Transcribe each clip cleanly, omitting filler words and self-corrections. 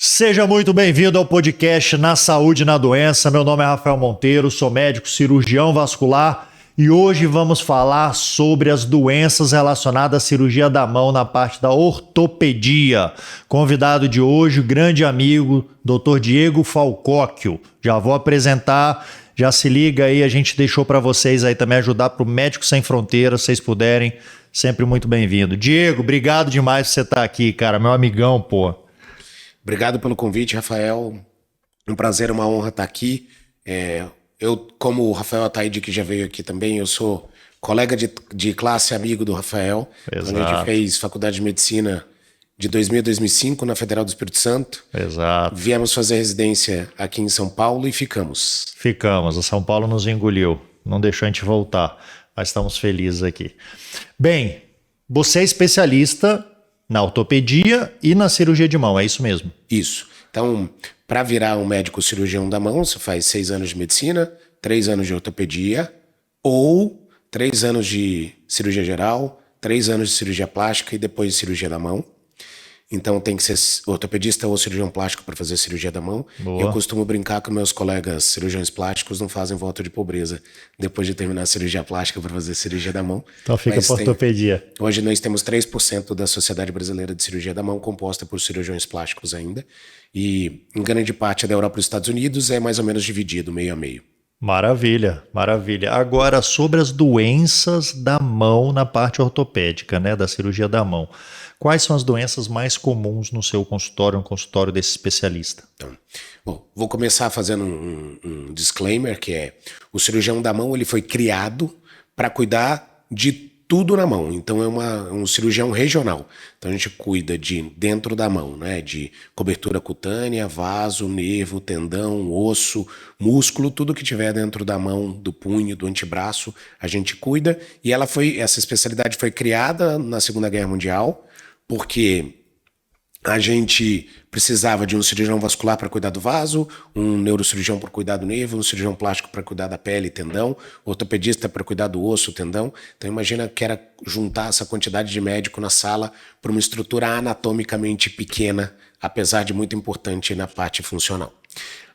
Seja muito bem-vindo ao podcast Na Saúde e na Doença. Meu nome é Rafael Monteiro, sou médico cirurgião vascular e hoje vamos falar sobre as doenças relacionadas à cirurgia da mão na parte da ortopedia. Convidado de hoje, o grande amigo, Dr. Diego Falcóquio. Já vou apresentar, já se liga aí, a gente deixou para vocês aí também ajudar para o Médicos Sem Fronteiras, se vocês puderem, sempre muito bem-vindo. Diego, obrigado demais por você estar aqui, cara, meu amigão, pô. Obrigado pelo convite, Rafael. Um prazer, uma honra estar aqui. Eu, como o Rafael Ataíde, que já veio aqui também, eu sou colega de classe, amigo do Rafael. Exato. Então, a gente fez faculdade de medicina de 2000 a 2005 na Federal do Espírito Santo. Exato. Viemos fazer residência aqui em São Paulo e ficamos. O São Paulo nos engoliu, não deixou a gente voltar, mas estamos felizes aqui. Bem, você é especialista na ortopedia e na cirurgia de mão, é isso mesmo? Isso. Então, para virar um médico cirurgião da mão, você faz 6 anos de medicina, 3 anos de ortopedia, ou 3 anos de cirurgia geral, 3 anos de cirurgia plástica e depois de cirurgia da mão. Então tem que ser ortopedista ou cirurgião plástico para fazer cirurgia da mão. Boa. Eu costumo brincar que meus colegas cirurgiões plásticos não fazem voto de pobreza depois de terminar a cirurgia plástica para fazer cirurgia da mão. Então fica para ortopedia. Hoje nós temos 3% da Sociedade Brasileira de Cirurgia da Mão composta por cirurgiões plásticos ainda. E em grande parte da Europa e dos Estados Unidos é mais ou menos dividido, meio a meio. Maravilha, maravilha. Agora, sobre as doenças da mão na parte ortopédica, né, da cirurgia da mão. Quais são as doenças mais comuns no seu consultório, no consultório desse especialista? Então, bom, vou começar fazendo um disclaimer, que é o cirurgião da mão ele foi criado para cuidar de tudo na mão. Então é um cirurgião regional. Então a gente cuida de dentro da mão, né? De cobertura cutânea, vaso, nervo, tendão, osso, músculo, tudo que tiver dentro da mão, do punho, do antebraço, a gente cuida. E essa especialidade foi criada na Segunda Guerra Mundial, porque a gente precisava de um cirurgião vascular para cuidar do vaso, um neurocirurgião para cuidar do nervo, um cirurgião plástico para cuidar da pele e tendão, ortopedista para cuidar do osso, tendão. Então imagina que era juntar essa quantidade de médico na sala para uma estrutura anatomicamente pequena, apesar de muito importante na parte funcional.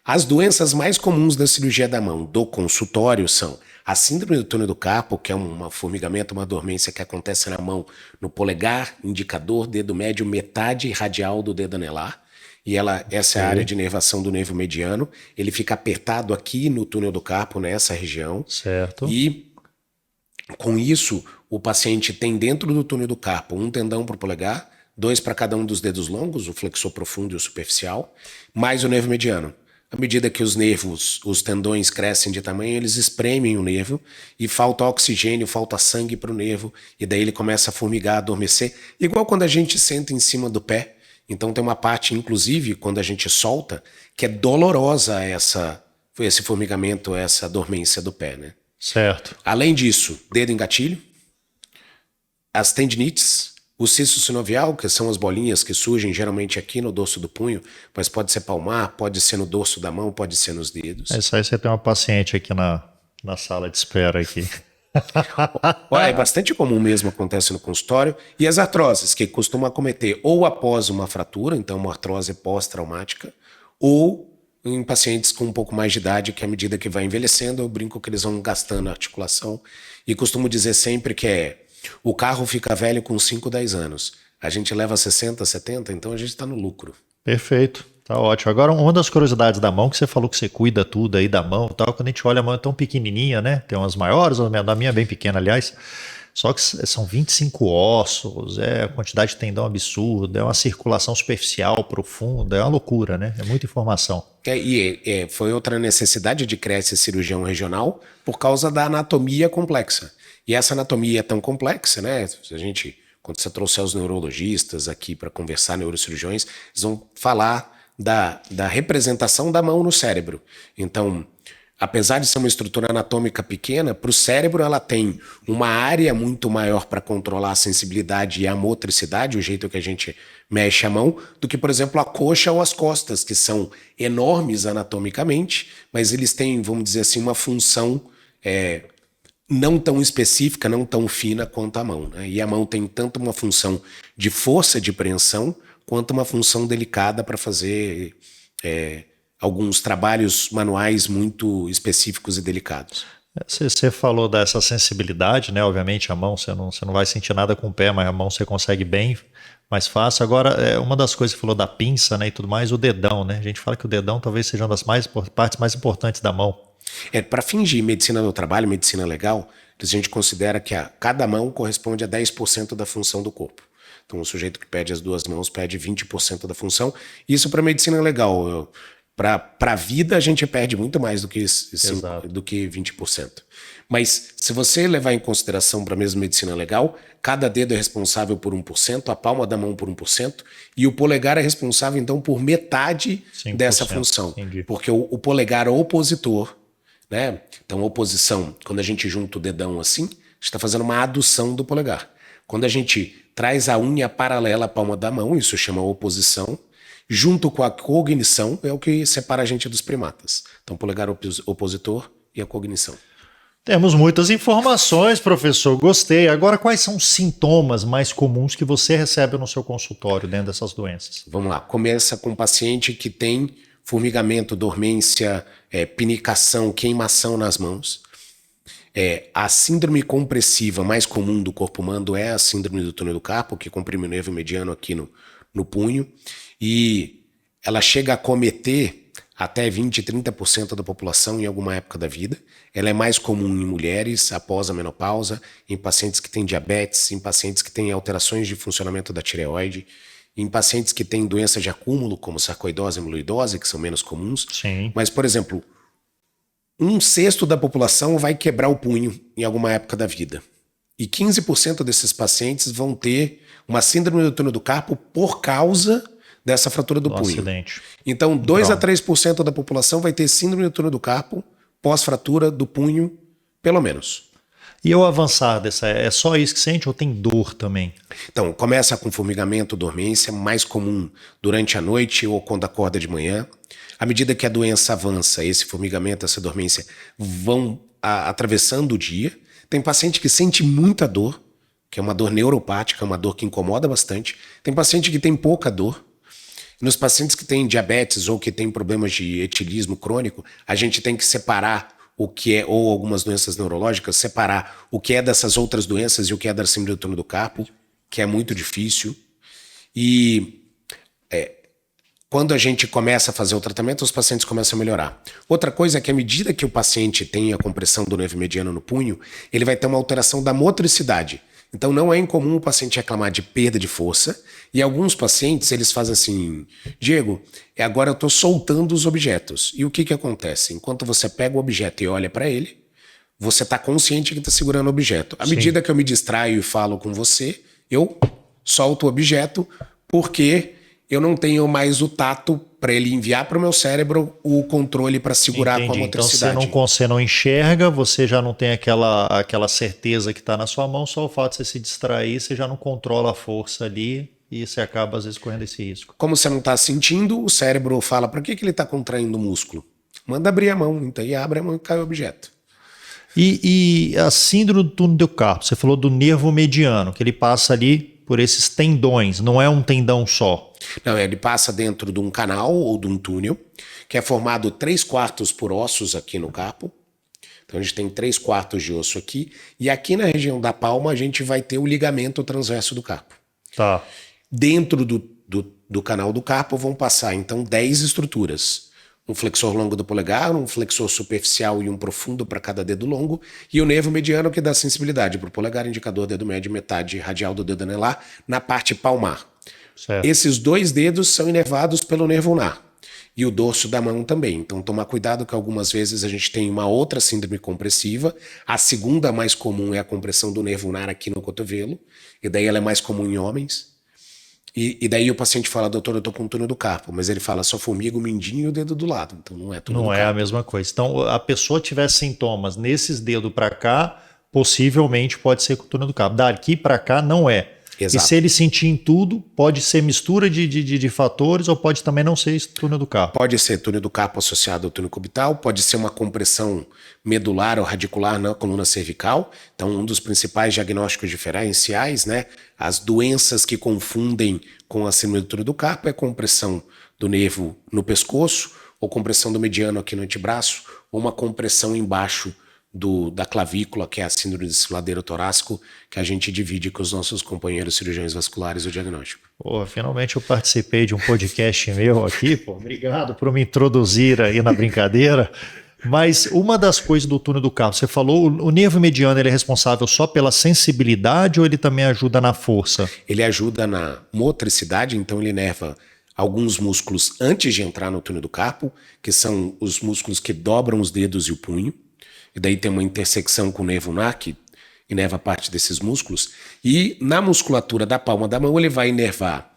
As doenças mais comuns da cirurgia da mão do consultório são a síndrome do túnel do carpo, que é um formigamento, uma dormência que acontece na mão, no polegar, indicador, dedo médio, metade radial do dedo anelar. E essa é a área de inervação do nervo mediano. Ele fica apertado aqui no túnel do carpo, nessa região. Certo. E com isso, o paciente tem dentro do túnel do carpo um tendão para o polegar, 2 para cada um dos dedos longos, o flexor profundo e o superficial, mais o nervo mediano. À medida que os nervos, os tendões crescem de tamanho, eles espremem o nervo e falta oxigênio, falta sangue para o nervo, e daí ele começa a formigar, a adormecer, igual quando a gente senta em cima do pé. Então tem uma parte, inclusive, quando a gente solta, que é dolorosa esse formigamento, essa dormência do pé, né? Certo. Além disso, dedo em gatilho, as tendinites, o cisto sinovial, que são as bolinhas que surgem geralmente aqui no dorso do punho, mas pode ser palmar, pode ser no dorso da mão, pode ser nos dedos. Isso aí você tem uma paciente aqui na sala de espera aqui. É bastante comum mesmo, acontece no consultório. E as artroses, que costumam acometer ou após uma fratura, então uma artrose pós-traumática, ou em pacientes com um pouco mais de idade, que à medida que vai envelhecendo, eu brinco que eles vão gastando a articulação. E costumo dizer sempre que o carro fica velho com 5, 10 anos. A gente leva 60, 70, então a gente está no lucro. Perfeito, tá ótimo. Agora, uma das curiosidades da mão, que você falou que você cuida tudo aí da mão e tal, quando a gente olha a mão é tão pequenininha, né? Tem umas maiores, a minha é bem pequena, aliás. Só que são 25 ossos, a quantidade de tendão absurda, é uma circulação superficial profunda, é uma loucura, né? É muita informação. Foi outra necessidade de criar esse cirurgião regional por causa da anatomia complexa. E essa anatomia é tão complexa, né? Quando você trouxer os neurologistas aqui para conversar, neurocirurgiões, eles vão falar da representação da mão no cérebro. Então, apesar de ser uma estrutura anatômica pequena, para o cérebro ela tem uma área muito maior para controlar a sensibilidade e a motricidade, o jeito que a gente mexe a mão, do que, por exemplo, a coxa ou as costas, que são enormes anatomicamente, mas eles têm, vamos dizer assim, uma função não tão específica, não tão fina quanto a mão, né? E a mão tem tanto uma função de força de preensão quanto uma função delicada para fazer alguns trabalhos manuais muito específicos e delicados. Você falou dessa sensibilidade, né? Obviamente a mão você não vai sentir nada com o pé, mas a mão você consegue bem, mais fácil. Agora, uma das coisas que você falou da pinça, né, e tudo mais, o dedão, né? A gente fala que o dedão talvez seja uma das partes mais importantes da mão. Para fins de medicina do trabalho, medicina legal, a gente considera que cada mão corresponde a 10% da função do corpo. Então, o sujeito que pede as duas mãos pede 20% da função. Isso para medicina legal. Para a vida, a gente perde muito mais do que 20%. Mas se você levar em consideração para a mesma medicina legal, cada dedo é responsável por 1%, a palma da mão por 1%, e o polegar é responsável, então, por metade 5%, dessa função. Entendi. Porque o polegar é o opositor, né? Então, oposição, quando a gente junta o dedão assim, a gente está fazendo uma adução do polegar. Quando a gente traz a unha paralela à palma da mão, isso chama oposição, junto com a cognição, é o que separa a gente dos primatas. Então, polegar opositor e a cognição. Temos muitas informações, professor, gostei. Agora, quais são os sintomas mais comuns que você recebe no seu consultório dentro dessas doenças? Vamos lá, começa com um paciente que tem formigamento, dormência, pinicação, queimação nas mãos. A síndrome compressiva mais comum do corpo humano é a síndrome do túnel do carpo, que comprime o nervo mediano aqui no punho, e ela chega a acometer até 20%, 30% da população em alguma época da vida. Ela é mais comum em mulheres após a menopausa, em pacientes que têm diabetes, em pacientes que têm alterações de funcionamento da tireoide, em pacientes que têm doenças de acúmulo, como sarcoidose e amiloidose, que são menos comuns. Sim. Mas, por exemplo, 1/6 da população vai quebrar o punho em alguma época da vida. E 15% desses pacientes vão ter uma síndrome do túnel do carpo por causa dessa fratura do punho. Acidente. Então, 2 a 3% da população vai ter síndrome do túnel do carpo pós-fratura do punho, pelo menos. E ao avançar dessa, é só isso que sente ou tem dor também? Então, começa com formigamento, dormência, mais comum durante a noite ou quando acorda de manhã. À medida que a doença avança, esse formigamento, essa dormência vão atravessando o dia. Tem paciente que sente muita dor, que é uma dor neuropática, uma dor que incomoda bastante. Tem paciente que tem pouca dor. Nos pacientes que têm diabetes ou que têm problemas de etilismo crônico, a gente tem que separar o que é, ou algumas doenças neurológicas, separar o que é dessas outras doenças e o que é da síndrome do túnel do carpo, que é muito difícil. E quando a gente começa a fazer o tratamento, os pacientes começam a melhorar. Outra coisa é que à medida que o paciente tem a compressão do nervo mediano no punho, ele vai ter uma alteração da motricidade. Então não é incomum o paciente reclamar de perda de força, e alguns pacientes eles fazem assim: Diego, agora eu estou soltando os objetos. E o que acontece? Enquanto você pega o objeto e olha para ele, você está consciente que está segurando o objeto. À medida que eu me distraio e falo com você, eu solto o objeto porque eu não tenho mais o tato para ele enviar para o meu cérebro o controle para segurar. Entendi. Com a motricidade. Então você não enxerga, você já não tem aquela certeza que está na sua mão, só o fato de você se distrair, você já não controla a força ali e você acaba às vezes correndo esse risco. Como você não está sentindo, o cérebro fala: para que ele está contraindo o músculo? Manda abrir a mão, então, e abre a mão e cai o objeto. E a síndrome do túnel do carpo, você falou do nervo mediano, que ele passa ali por esses tendões, não é um tendão só. Não, ele passa dentro de um canal ou de um túnel, que é formado 3/4 por ossos aqui no carpo. Então a gente tem 3/4 de osso aqui, e aqui na região da palma a gente vai ter o ligamento transverso do carpo. Tá. Dentro do canal do carpo vão passar então 10 estruturas. Um flexor longo do polegar, um flexor superficial e um profundo para cada dedo longo, e o nervo mediano que dá sensibilidade para o polegar, indicador, dedo médio, metade radial do dedo anelar, na parte palmar. Certo. Esses 2 dedos são inervados pelo nervo ulnar e o dorso da mão também. Então tomar cuidado que algumas vezes a gente tem uma outra síndrome compressiva. A segunda mais comum é a compressão do nervo ulnar aqui no cotovelo, e daí ela é mais comum em homens. E daí o paciente fala: doutor, eu tô com túnel do carpo, mas ele fala: só formiga, o mindinho e o dedo do lado. Então não é túnel do carpo. Não é a mesma coisa. Então a pessoa tiver sintomas nesses dedos para cá, possivelmente pode ser com túnel do carpo. Daqui para cá não é. Exato. E se ele sentir em tudo, pode ser mistura de fatores ou pode também não ser esse túnel do carpo? Pode ser túnel do carpo associado ao túnel cubital, pode ser uma compressão medular ou radicular na coluna cervical. Então, um dos principais diagnósticos diferenciais, né, as doenças que confundem com a síndrome do túnel do carpo é compressão do nervo no pescoço, ou compressão do mediano aqui no antebraço, ou uma compressão embaixo da clavícula, que é a síndrome do desfiladeiro torácico, que a gente divide com os nossos companheiros cirurgiões vasculares o diagnóstico. Pô, finalmente eu participei de um podcast meu aqui, pô. Obrigado por me introduzir aí na brincadeira. Mas uma das coisas do túnel do carpo, você falou, o nervo mediano ele é responsável só pela sensibilidade ou ele também ajuda na força? Ele ajuda na motricidade, então ele inerva alguns músculos antes de entrar no túnel do carpo, que são os músculos que dobram os dedos e o punho. E daí tem uma intersecção com o nervo ulnar, que inerva parte desses músculos. E na musculatura da palma da mão, ele vai inervar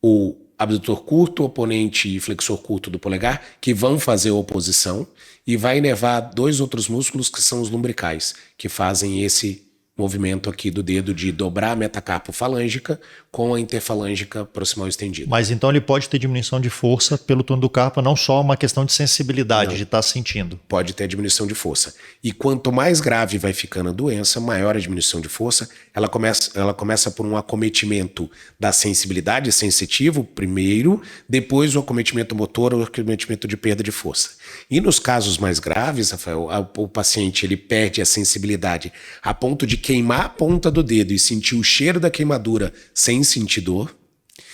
o abdutor curto, oponente e flexor curto do polegar, que vão fazer oposição, e vai inervar dois outros músculos, que são os lumbricais, que fazem esse movimento aqui do dedo de dobrar a metacarpo falângica com a interfalângica proximal estendida. Mas então ele pode ter diminuição de força pelo túnel do carpo, não só uma questão de sensibilidade, de estar sentindo. Pode ter diminuição de força. E quanto mais grave vai ficando a doença, maior a diminuição de força. Ela começa por um acometimento da sensibilidade sensitivo primeiro, depois o acometimento motor ou o acometimento de perda de força. E nos casos mais graves, Rafael, o paciente ele perde a sensibilidade a ponto de queimar a ponta do dedo e sentir o cheiro da queimadura sem sentir dor.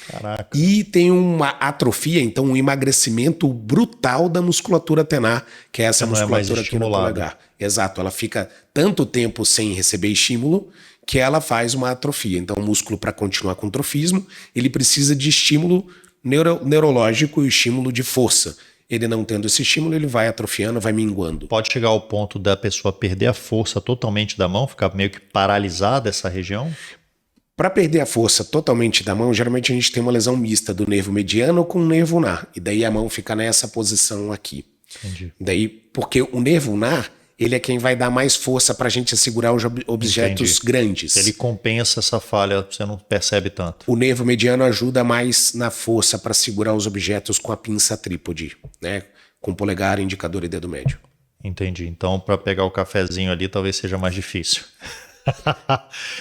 Caraca. E tem uma atrofia, então um emagrecimento brutal da musculatura tenar, que é essa musculatura aqui no polegar. Exato, ela fica tanto tempo sem receber estímulo que ela faz uma atrofia. Então o músculo, para continuar com o trofismo, ele precisa de estímulo neurológico e estímulo de força. Ele não tendo esse estímulo, ele vai atrofiando, vai minguando. Pode chegar ao ponto da pessoa perder a força totalmente da mão, ficar meio que paralisada essa região? Para perder a força totalmente da mão, geralmente a gente tem uma lesão mista do nervo mediano com o nervo ulnar. E daí a mão fica nessa posição aqui. Entendi. Daí, porque o nervo ulnar, ele é quem vai dar mais força para a gente segurar os objetos grandes. Ele compensa essa falha, você não percebe tanto. O nervo mediano ajuda mais na força para segurar os objetos com a pinça trípode, né? Com polegar, indicador e dedo médio. Entendi. Então, para pegar o cafezinho ali, talvez seja mais difícil.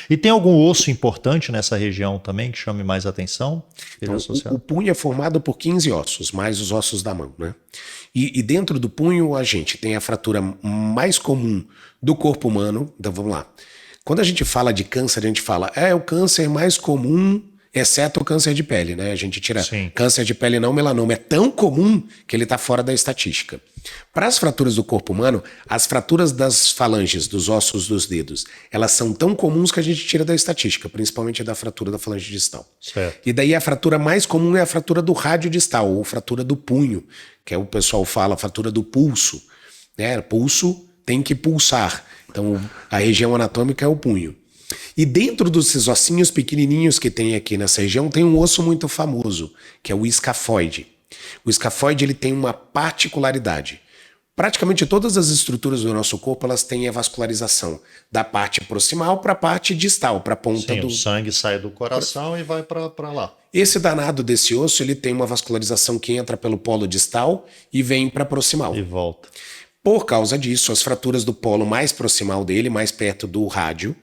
E tem algum osso importante nessa região também que chame mais atenção? Então, o punho é formado por 15 ossos, mais os ossos da mão, né? E dentro do punho a gente tem a fratura mais comum do corpo humano. Então vamos lá. Quando a gente fala de câncer, a gente fala, o câncer mais comum, exceto o câncer de pele, né? A gente tira câncer de pele não, melanoma. É tão comum que ele está fora da estatística. Para as fraturas do corpo humano, as fraturas das falanges, dos ossos dos dedos, elas são tão comuns que a gente tira da estatística, principalmente da fratura da falange distal. Certo. E daí a fratura mais comum é a fratura do rádio distal, ou fratura do punho, que é o pessoal fala, a fratura do pulso. Né? Pulso tem que pulsar. Então a região anatômica é o punho. E dentro desses ossinhos pequenininhos que tem aqui nessa região, tem um osso muito famoso, que é o escafoide. O escafoide ele tem uma particularidade. Praticamente todas as estruturas do nosso corpo elas têm a vascularização da parte proximal para a parte distal, para a ponta do... o sangue sai do coração e vai para lá. Esse danado desse osso ele tem uma vascularização que entra pelo polo distal e vem para proximal. E volta. Por causa disso, as fraturas do polo mais proximal dele, mais perto do rádio,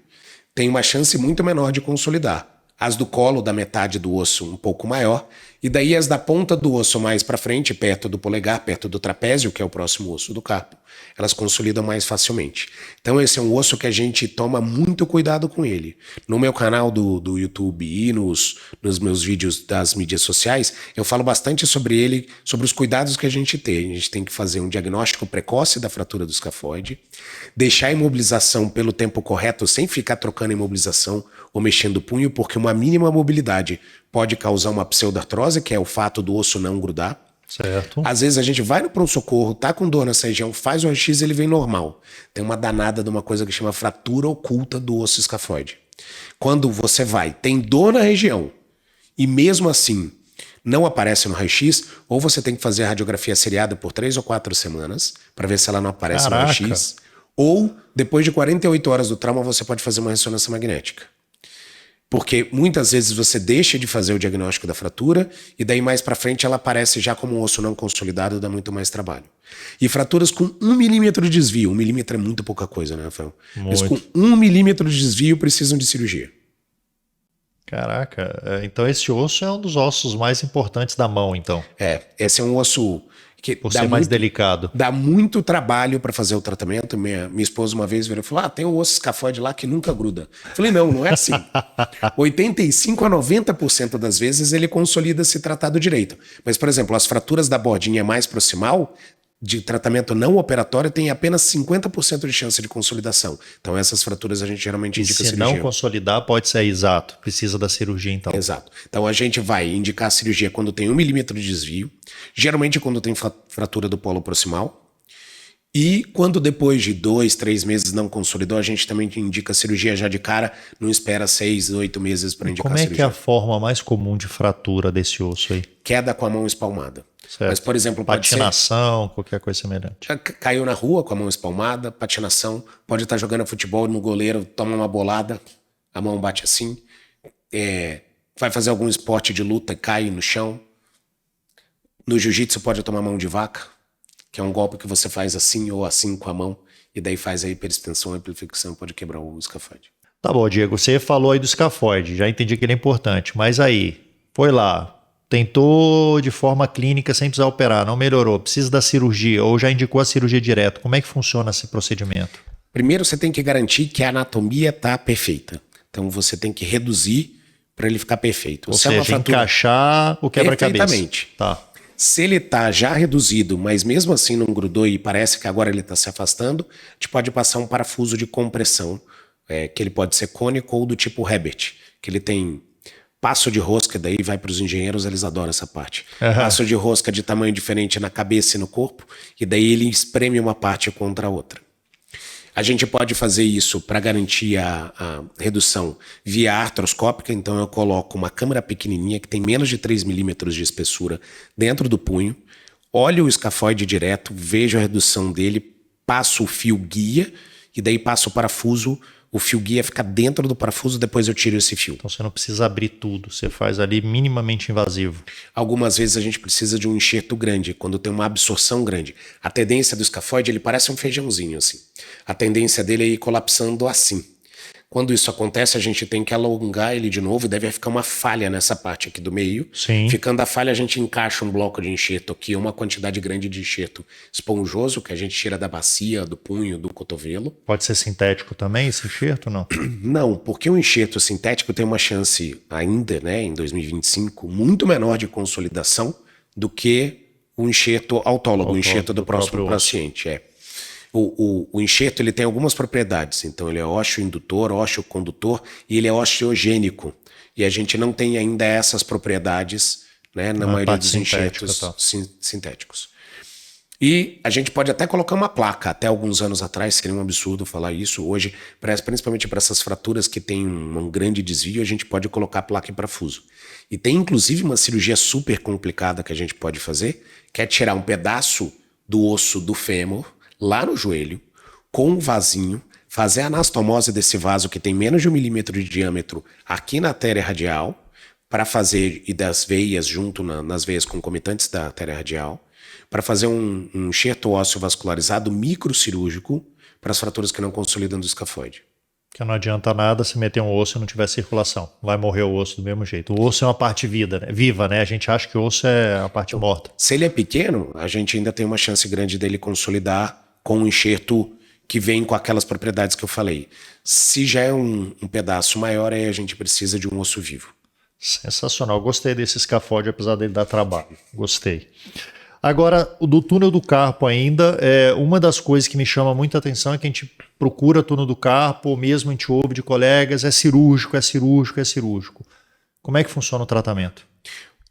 tem uma chance muito menor de consolidar. As do colo, da metade do osso, um pouco maior. E daí as da ponta do osso mais para frente, perto do polegar, perto do trapézio, que é o próximo osso do carpo, elas consolidam mais facilmente. Então esse é um osso que a gente toma muito cuidado com ele. No meu canal do YouTube e nos meus vídeos das mídias sociais, eu falo bastante sobre ele, sobre os cuidados que a gente tem. A gente tem que fazer um diagnóstico precoce da fratura do escafoide, deixar a imobilização pelo tempo correto, sem ficar trocando imobilização ou mexendo o punho, porque uma mínima mobilidade pode causar uma pseudartrose, que é o fato do osso não grudar. Certo. Às vezes a gente vai no pronto-socorro, tá com dor nessa região, faz o raio-x e ele vem normal. Tem uma danada de uma coisa que chama fratura oculta do osso escafoide. Quando você vai, tem dor na região e mesmo assim não aparece no raio-x, ou você tem que fazer a radiografia seriada por 3 ou 4 semanas para ver se ela não aparece no raio-x, ou depois de 48 horas do trauma você pode fazer uma ressonância magnética. Porque muitas vezes você deixa de fazer o diagnóstico da fratura e daí mais para frente ela aparece já como um osso não consolidado, dá muito mais trabalho. E fraturas com 1 milímetro de desvio, 1 milímetro é muito pouca coisa, né, Rafael? Mas com 1 milímetro de desvio precisam de cirurgia. Caraca, então esse osso é um dos ossos mais importantes da mão, então. Esse é um osso que Por ser mais delicado. Dá muito trabalho para fazer o tratamento. Minha esposa uma vez virou e falou: tem o osso escafoide lá que nunca gruda. Eu falei: não é assim. 85 a 90% das vezes ele consolida se tratado direito. Mas, por exemplo, as fraturas da bordinha mais proximal, de tratamento não operatório, tem apenas 50% de chance de consolidação. Então essas fraturas a gente geralmente indica cirurgia. Se não consolidar, pode ser exato. Precisa da cirurgia, então. Exato. Então a gente vai indicar a cirurgia quando tem 1 milímetro de desvio, geralmente quando tem fratura do polo proximal, e quando depois de 2, 3 meses não consolidou, a gente também indica a cirurgia já de cara, não espera 6, 8 meses para indicar a cirurgia. Como é que é a forma mais comum de fratura desse osso aí? Queda com a mão espalmada. Certo. Mas, por exemplo, pode patinação, qualquer coisa semelhante. Caiu na rua com a mão espalmada, patinação, pode estar jogando futebol no goleiro, toma uma bolada, a mão bate assim, vai fazer algum esporte de luta, cai no chão. No jiu-jitsu pode tomar mão de vaca, que é um golpe que você faz assim ou assim com a mão, e daí faz a hiperextensão, a amplificação, pode quebrar o escafoide. Tá bom, Diego, você falou aí do escafoide, já entendi que ele é importante, mas aí, foi lá, tentou de forma clínica sem precisar operar, não melhorou, precisa da cirurgia ou já indicou a cirurgia direto. Como é que funciona esse procedimento? Primeiro você tem que garantir que a anatomia está perfeita. Então você tem que reduzir para ele ficar perfeito. Ou seja, encaixar o quebra-cabeça. Perfeitamente. Tá. Se ele está já reduzido, mas mesmo assim não grudou e parece que agora ele está se afastando, a gente pode passar um parafuso de compressão, que ele pode ser cônico ou do tipo Herbert, que ele tem passo de rosca, daí vai para os engenheiros, eles adoram essa parte. Uhum. Passo de rosca de tamanho diferente na cabeça e no corpo, e daí ele espreme uma parte contra a outra. A gente pode fazer isso para garantir a redução via artroscópica, então eu coloco uma câmara pequenininha que tem menos de 3 milímetros de espessura dentro do punho, olho o escafoide direto, vejo a redução dele, passo o fio guia, e daí passo o parafuso. O fio guia fica dentro do parafuso, depois eu tiro esse fio. Então você não precisa abrir tudo, você faz ali minimamente invasivo. Algumas vezes a gente precisa de um enxerto grande, quando tem uma absorção grande. A tendência do escafoide, ele parece um feijãozinho assim. A tendência dele é ir colapsando assim. Quando isso acontece, a gente tem que alongar ele de novo e deve ficar uma falha nessa parte aqui do meio. Sim. Ficando a falha, a gente encaixa um bloco de enxerto aqui, uma quantidade grande de enxerto esponjoso, que a gente tira da bacia, do punho, do cotovelo. Pode ser sintético também, esse enxerto, não? Não, porque o enxerto sintético tem uma chance ainda, né, em 2025, muito menor de consolidação do que o enxerto autólogo, o enxerto do próximo paciente. O enxerto ele tem algumas propriedades, então ele é ósseo-indutor, ósseo-condutor e ele é osteogênico. E a gente não tem ainda essas propriedades, né, na maioria dos enxertos sintéticos. E a gente pode até colocar uma placa, até alguns anos atrás, seria um absurdo falar isso. Hoje, principalmente para essas fraturas que tem um grande desvio, a gente pode colocar placa e parafuso. E tem inclusive uma cirurgia super complicada que a gente pode fazer, que é tirar um pedaço do osso do fêmur, lá no joelho, com um vasinho, fazer a anastomose desse vaso que tem menos de 1 milímetro de diâmetro aqui na artéria radial, para fazer, e das veias junto nas veias concomitantes da artéria radial, para fazer um enxerto ósseo vascularizado microcirúrgico para as fraturas que não consolidam do escafoide. Que não adianta nada se meter um osso e não tiver circulação. Vai morrer o osso do mesmo jeito. O osso é uma parte viva, né? A gente acha que o osso é a parte morta. Se ele é pequeno, a gente ainda tem uma chance grande dele consolidar com um enxerto que vem com aquelas propriedades que eu falei. Se já é um pedaço maior, aí a gente precisa de um osso vivo. Sensacional. Gostei desse escafoide, apesar dele dar trabalho. Gostei. Agora, o do túnel do carpo ainda, uma das coisas que me chama muita atenção é que a gente procura túnel do carpo, ou mesmo a gente ouve de colegas, é cirúrgico. Como é que funciona o tratamento?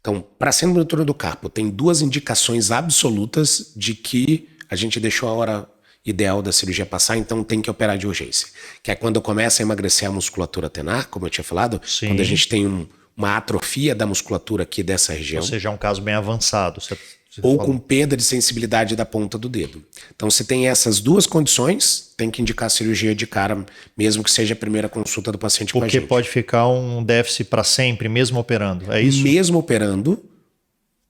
Então, para síndrome do túnel do carpo, tem 2 indicações absolutas de que a gente deixou a hora ideal da cirurgia passar, então tem que operar de urgência. Que é quando começa a emagrecer a musculatura tenar, como eu tinha falado. Sim. Quando a gente tem um uma atrofia da musculatura aqui dessa região. Ou seja, é um caso bem avançado. Ou com perda de sensibilidade da ponta do dedo. Então, se tem essas duas condições, tem que indicar cirurgia de cara, mesmo que seja a primeira consulta do paciente com a gente. Porque pode ficar um déficit para sempre, mesmo operando, é isso? Mesmo operando,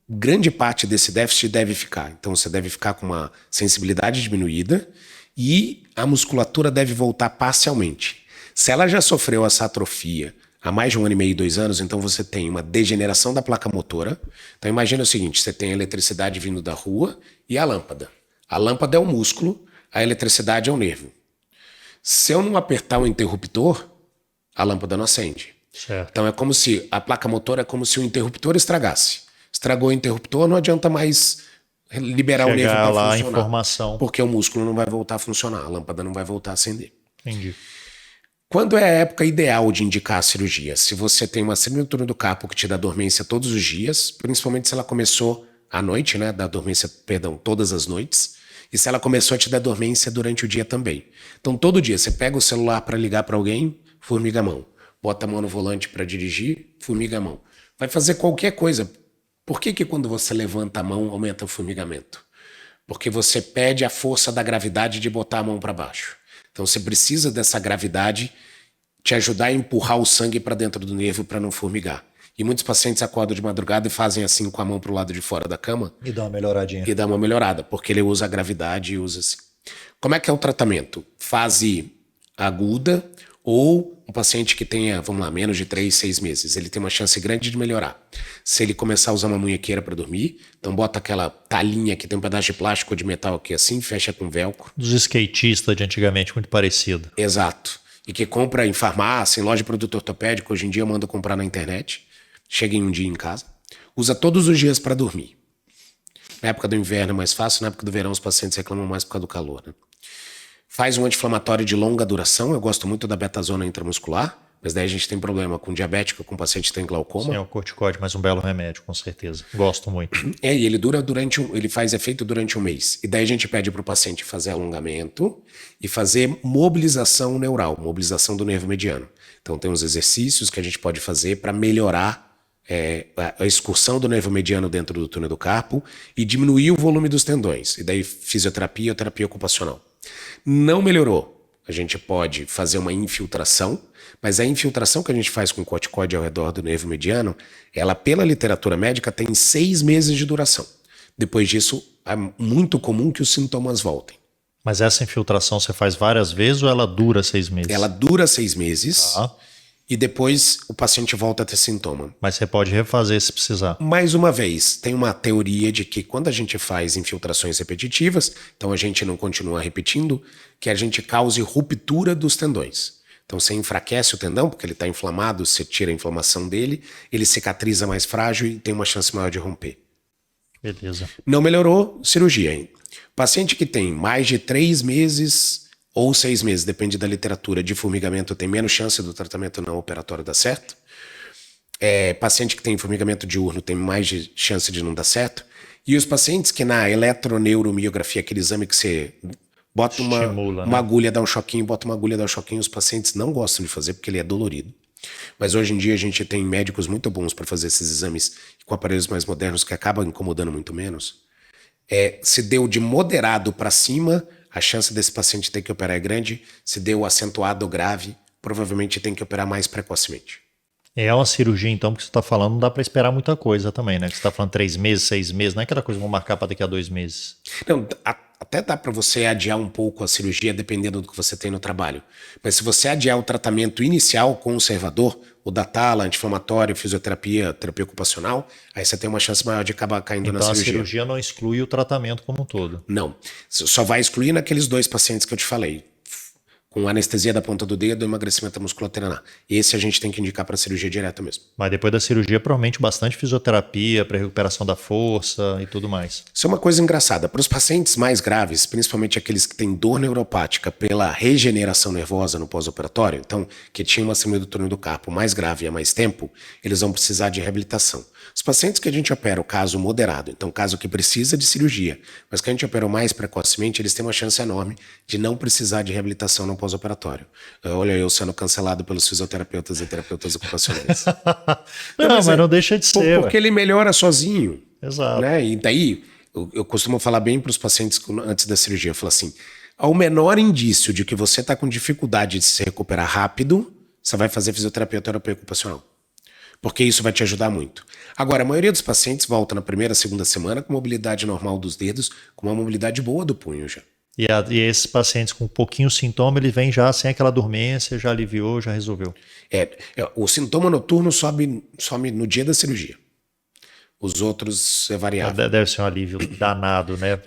grande parte desse déficit deve ficar. Então, você deve ficar com uma sensibilidade diminuída e a musculatura deve voltar parcialmente. Se ela já sofreu essa atrofia há mais de 1 ano e meio, 2 anos, então você tem uma degeneração da placa motora. Então imagina o seguinte, você tem a eletricidade vindo da rua e a lâmpada. A lâmpada é o músculo, a eletricidade é o nervo. Se eu não apertar o interruptor, a lâmpada não acende. Certo. Então é como se a placa motora é como se o interruptor estragasse. Estragou o interruptor, não adianta mais liberar o nervo para funcionar. Informação. Porque o músculo não vai voltar a funcionar, a lâmpada não vai voltar a acender. Entendi. Quando é a época ideal de indicar a cirurgia? Se você tem uma síndrome do túnel do carpo que te dá dormência todos os dias, principalmente se ela começou à noite, né? Dá dormência, perdão, todas as noites. E se ela começou a te dar dormência durante o dia também. Então, todo dia, você pega o celular para ligar para alguém, formiga a mão. Bota a mão no volante para dirigir, formiga a mão. Vai fazer qualquer coisa. Por que quando você levanta a mão, aumenta o formigamento? Porque você pede a força da gravidade de botar a mão para baixo. Então você precisa dessa gravidade te ajudar a empurrar o sangue para dentro do nervo para não formigar. E muitos pacientes acordam de madrugada e fazem assim com a mão para o lado de fora da cama. E dá uma melhoradinha. E dá uma melhorada, porque ele usa a gravidade e usa assim. Como é que é o tratamento? Fase aguda ou um paciente que tenha, vamos lá, menos de 3, 6 meses. Ele tem uma chance grande de melhorar. Se ele começar a usar uma munhequeira para dormir, então bota aquela talinha que tem um pedaço de plástico ou de metal aqui assim, fecha com velcro. Dos skatistas de antigamente, muito parecido. Exato. E que compra em farmácia, em loja de produto ortopédico, hoje em dia eu mando comprar na internet. Chega em um dia em casa. Usa todos os dias para dormir. Na época do inverno é mais fácil, na época do verão os pacientes reclamam mais por causa do calor, né? Faz um anti-inflamatório de longa duração. Eu gosto muito da betazona intramuscular, mas daí a gente tem problema com diabético, com paciente que tem glaucoma. Sim, é o corticóide, mas um belo remédio, com certeza. Gosto muito. E ele dura ele faz efeito durante um mês. E daí a gente pede para o paciente fazer alongamento e fazer mobilização neural, mobilização do nervo mediano. Então tem uns exercícios que a gente pode fazer para melhorar a excursão do nervo mediano dentro do túnel do carpo e diminuir o volume dos tendões. E daí fisioterapia ou terapia ocupacional. Não melhorou. A gente pode fazer uma infiltração, mas a infiltração que a gente faz com corticóide ao redor do nervo mediano, ela, pela literatura médica, tem 6 meses de duração. Depois disso, é muito comum que os sintomas voltem. Mas essa infiltração você faz várias vezes ou ela dura 6 meses? Ela dura 6 meses. Tá. E depois o paciente volta a ter sintoma. Mas você pode refazer se precisar. Mais uma vez, tem uma teoria de que quando a gente faz infiltrações repetitivas, então a gente não continua repetindo, que a gente cause ruptura dos tendões. Então você enfraquece o tendão, porque ele está inflamado, você tira a inflamação dele, ele cicatriza mais frágil e tem uma chance maior de romper. Beleza. Não melhorou, cirurgia, hein? Paciente que tem mais de 3 meses... ou 6 meses, depende da literatura, de formigamento tem menos chance do tratamento não operatório dar certo. Paciente que tem formigamento diurno tem mais chance de não dar certo. E os pacientes que na eletroneuromiografia, aquele exame que você bota uma agulha, dá um choquinho, bota uma agulha, dá um choquinho, os pacientes não gostam de fazer porque ele é dolorido. Mas hoje em dia a gente tem médicos muito bons para fazer esses exames com aparelhos mais modernos que acabam incomodando muito menos. Se deu de moderado para cima, a chance desse paciente ter que operar é grande. Se deu acentuado ou grave, provavelmente tem que operar mais precocemente. É uma cirurgia, então, que você está falando, não dá para esperar muita coisa também, né? Que você está falando 3 meses, 6 meses, não é aquela coisa que vão marcar para daqui a 2 meses. Não, até dá para você adiar um pouco a cirurgia, dependendo do que você tem no trabalho. Mas se você adiar o tratamento inicial conservador, o da tala, anti-inflamatório, fisioterapia, terapia ocupacional, aí você tem uma chance maior de acabar caindo na cirurgia. Então a cirurgia não exclui o tratamento como um todo. Não, só vai excluir naqueles 2 pacientes que eu te falei. Com anestesia da ponta do dedo e emagrecimento musculotenar. Esse a gente tem que indicar para cirurgia direta mesmo. Mas depois da cirurgia, provavelmente bastante fisioterapia para recuperação da força e tudo mais. Isso é uma coisa engraçada. Para os pacientes mais graves, principalmente aqueles que têm dor neuropática pela regeneração nervosa no pós-operatório, então, que tinham uma síndrome do túnel do carpo mais grave há mais tempo, eles vão precisar de reabilitação. Os pacientes que a gente opera o caso moderado, então caso que precisa de cirurgia, mas que a gente opera mais precocemente, eles têm uma chance enorme de não precisar de reabilitação no pós-operatório. Olha, eu sendo cancelado pelos fisioterapeutas e terapeutas ocupacionais. Mas não deixa de ser. Porque ele melhora sozinho. Exato. Né? E daí, eu costumo falar bem para os pacientes antes da cirurgia, eu falo assim, ao menor indício de que você está com dificuldade de se recuperar rápido, você vai fazer fisioterapia ou terapia ocupacional. Porque isso vai te ajudar muito. Agora, a maioria dos pacientes volta na primeira, segunda semana com mobilidade normal dos dedos, com uma mobilidade boa do punho já. E esses pacientes com um pouquinho sintoma, ele vem já sem aquela dormência, já aliviou, já resolveu. O sintoma noturno some no dia da cirurgia. Os outros é variável. Deve ser um alívio danado, né?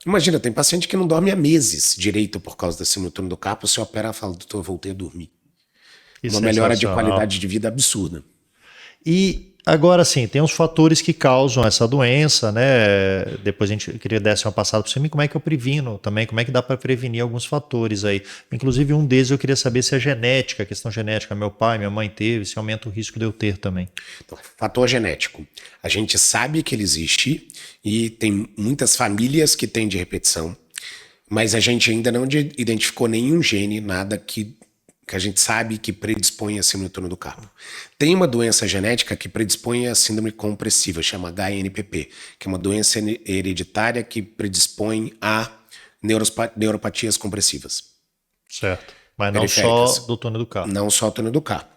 Imagina, tem paciente que não dorme há meses direito por causa da síndrome noturna do carpo, você opera e fala, doutor, eu voltei a dormir. Uma melhora de qualidade de vida absurda. E agora sim, tem uns fatores que causam essa doença, né? Depois a gente queria dar uma passada por cima, como é que eu previno também, como é que dá para prevenir alguns fatores aí. Inclusive um deles eu queria saber se é genética, a questão genética, meu pai, minha mãe teve, se aumenta o risco de eu ter também. Então, fator genético. A gente sabe que ele existe e tem muitas famílias que têm de repetição, mas a gente ainda não identificou nenhum gene, nada que a gente sabe que predispõe a síndrome noturna do carpo. Tem uma doença genética que predispõe a síndrome compressiva, chama HNPP, que é uma doença hereditária que predispõe a neuropatias compressivas. Certo, mas não só do túnel do carpo. Não só do túnel do carpo.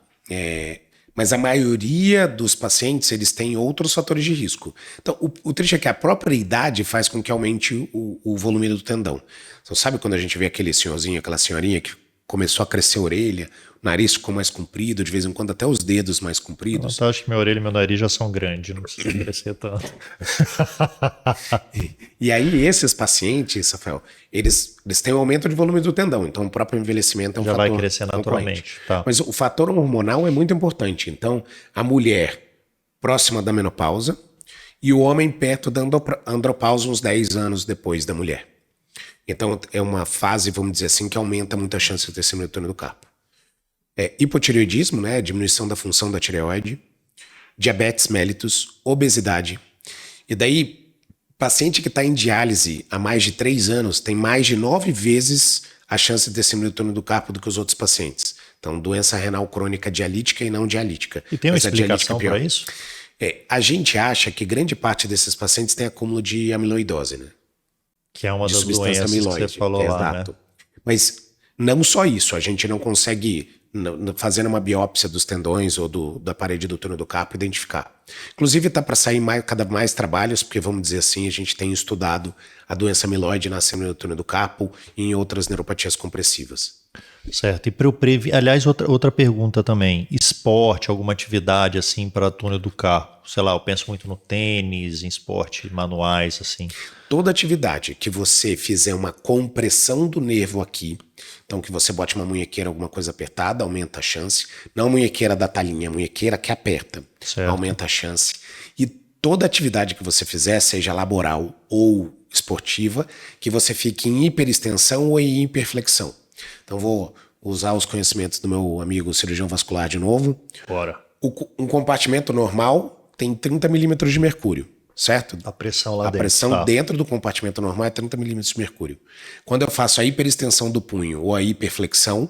Mas a maioria dos pacientes, eles têm outros fatores de risco. Então, o triste é que a própria idade faz com que aumente o volume do tendão. Então, sabe quando a gente vê aquele senhorzinho, aquela senhorinha que começou a crescer a orelha, o nariz ficou mais comprido, de vez em quando até os dedos mais compridos. Eu acho que minha orelha e meu nariz já são grandes, não precisa crescer tanto. E aí esses pacientes, Rafael, eles têm um aumento de volume do tendão, então o próprio envelhecimento é um já fator vai crescer naturalmente. Tá. Mas o fator hormonal é muito importante. Então, a mulher próxima da menopausa e o homem perto da andropausa uns 10 anos depois da mulher. Então, é uma fase, vamos dizer assim, que aumenta muito a chance de ter síndrome noturna do carpo. Hipotireoidismo, né, diminuição da função da tireoide, diabetes mellitus, obesidade. E daí, paciente que está em diálise há mais de 3 anos tem mais de 9 vezes a chance de ter síndrome noturna do carpo do que os outros pacientes. Então, doença renal crônica dialítica e não dialítica. E tem uma explicação para isso? A gente acha que grande parte desses pacientes tem acúmulo de amiloidose, né? Que é uma das doenças amiloide, que você falou lá, né? Mas não só isso, a gente não consegue, fazendo uma biópsia dos tendões ou da parede do túnel do carpo, identificar. Inclusive está para sair cada mais trabalhos, porque vamos dizer assim, a gente tem estudado a doença amiloide na síndrome do túnel do carpo e em outras neuropatias compressivas. Certo, e para eu prevenir, aliás, outra pergunta também, esporte, alguma atividade assim para túnel do carpo, sei lá, eu penso muito no tênis, em esporte manuais, assim. Toda atividade que você fizer uma compressão do nervo aqui, então que você bote uma munhequeira, alguma coisa apertada, aumenta a chance, não a munhequeira da talinha, a munhequeira que aperta, certo, aumenta a chance. E toda atividade que você fizer, seja laboral ou esportiva, que você fique em hiperextensão ou em hiperflexão. Então vou usar os conhecimentos do meu amigo cirurgião vascular de novo. Bora. Um compartimento normal tem 30 milímetros de mercúrio, certo? A pressão lá dentro. A pressão dentro do compartimento normal é 30 milímetros de mercúrio. Quando eu faço a hiperextensão do punho ou a hiperflexão,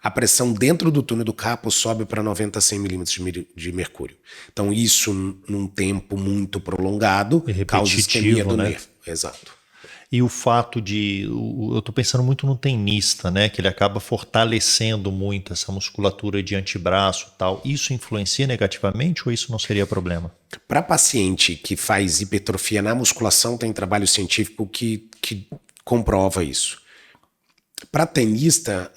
a pressão dentro do túnel do carpo sobe para 90 a 100 milímetros de mercúrio. Então isso, num tempo muito prolongado, causa isquemia do nervo. Exato. E o fato de, eu estou pensando muito no tenista, né, que ele acaba fortalecendo muito essa musculatura de antebraço e tal, isso influencia negativamente ou isso não seria problema? Para paciente que faz hipertrofia na musculação, tem trabalho científico que comprova isso. Para tenista,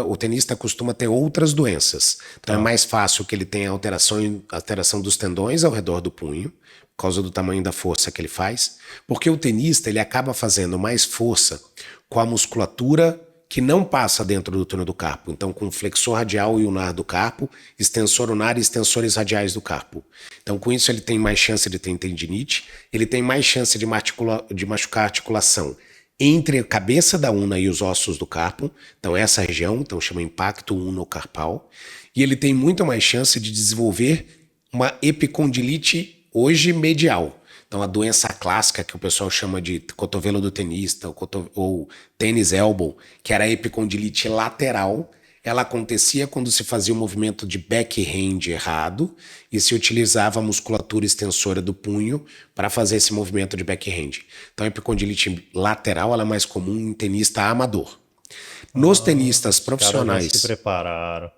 o tenista costuma ter outras doenças. Então é mais fácil que ele tenha alteração dos tendões ao redor do punho, por causa do tamanho da força que ele faz, porque o tenista ele acaba fazendo mais força com a musculatura que não passa dentro do túnel do carpo. Então com o flexor radial e unar do carpo, extensor unar e extensores radiais do carpo. Então com isso ele tem mais chance de ter tendinite, ele tem mais chance de machucar a articulação entre a cabeça da una e os ossos do carpo, então essa região, então chama impacto unocarpal, e ele tem muito mais chance de desenvolver uma epicondilite hoje medial. Então, a doença clássica, que o pessoal chama de cotovelo do tenista, ou tênis elbow, que era a epicondilite lateral, ela acontecia quando se fazia o movimento de backhand errado e se utilizava a musculatura extensora do punho para fazer esse movimento de backhand. Então, a epicondilite lateral ela é mais comum em tenista amador. Nos tenistas profissionais... Os caras já se prepararam.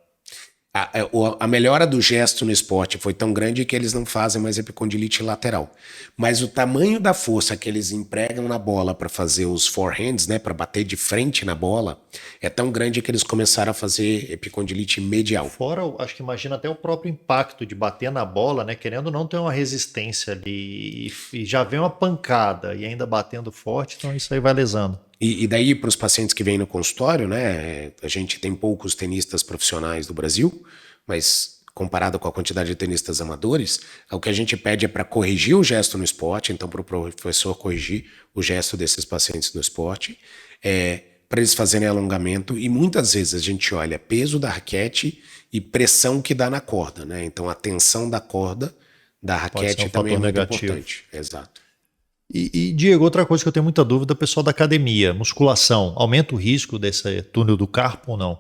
A melhora do gesto no esporte foi tão grande que eles não fazem mais epicondilite lateral. Mas o tamanho da força que eles empregam na bola para fazer os forehands, né, para bater de frente na bola, é tão grande que eles começaram a fazer epicondilite medial. Fora, acho que imagina até o próprio impacto de bater na bola, né, querendo ou não ter uma resistência ali e já vem uma pancada e ainda batendo forte, então isso aí vai lesando. E daí, para os pacientes que vêm no consultório, né, a gente tem poucos tenistas profissionais do Brasil, mas comparado com a quantidade de tenistas amadores, o que a gente pede é para corrigir o gesto no esporte, então para o professor corrigir o gesto desses pacientes no esporte, para eles fazerem alongamento, e muitas vezes a gente olha peso da raquete e pressão que dá na corda, né? Então a tensão da corda da raquete também é muito importante. Exato. E, Diego, outra coisa que eu tenho muita dúvida, pessoal da academia, musculação, aumenta o risco desse túnel do carpo ou não?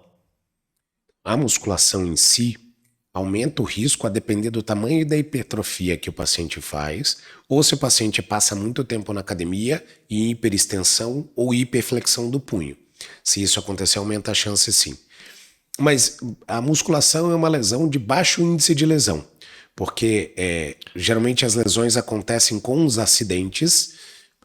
A musculação em si aumenta o risco a depender do tamanho e da hipertrofia que o paciente faz, ou se o paciente passa muito tempo na academia em hiperextensão ou hiperflexão do punho. Se isso acontecer, aumenta a chance sim. Mas a musculação é uma lesão de baixo índice de lesão, porque geralmente as lesões acontecem com os acidentes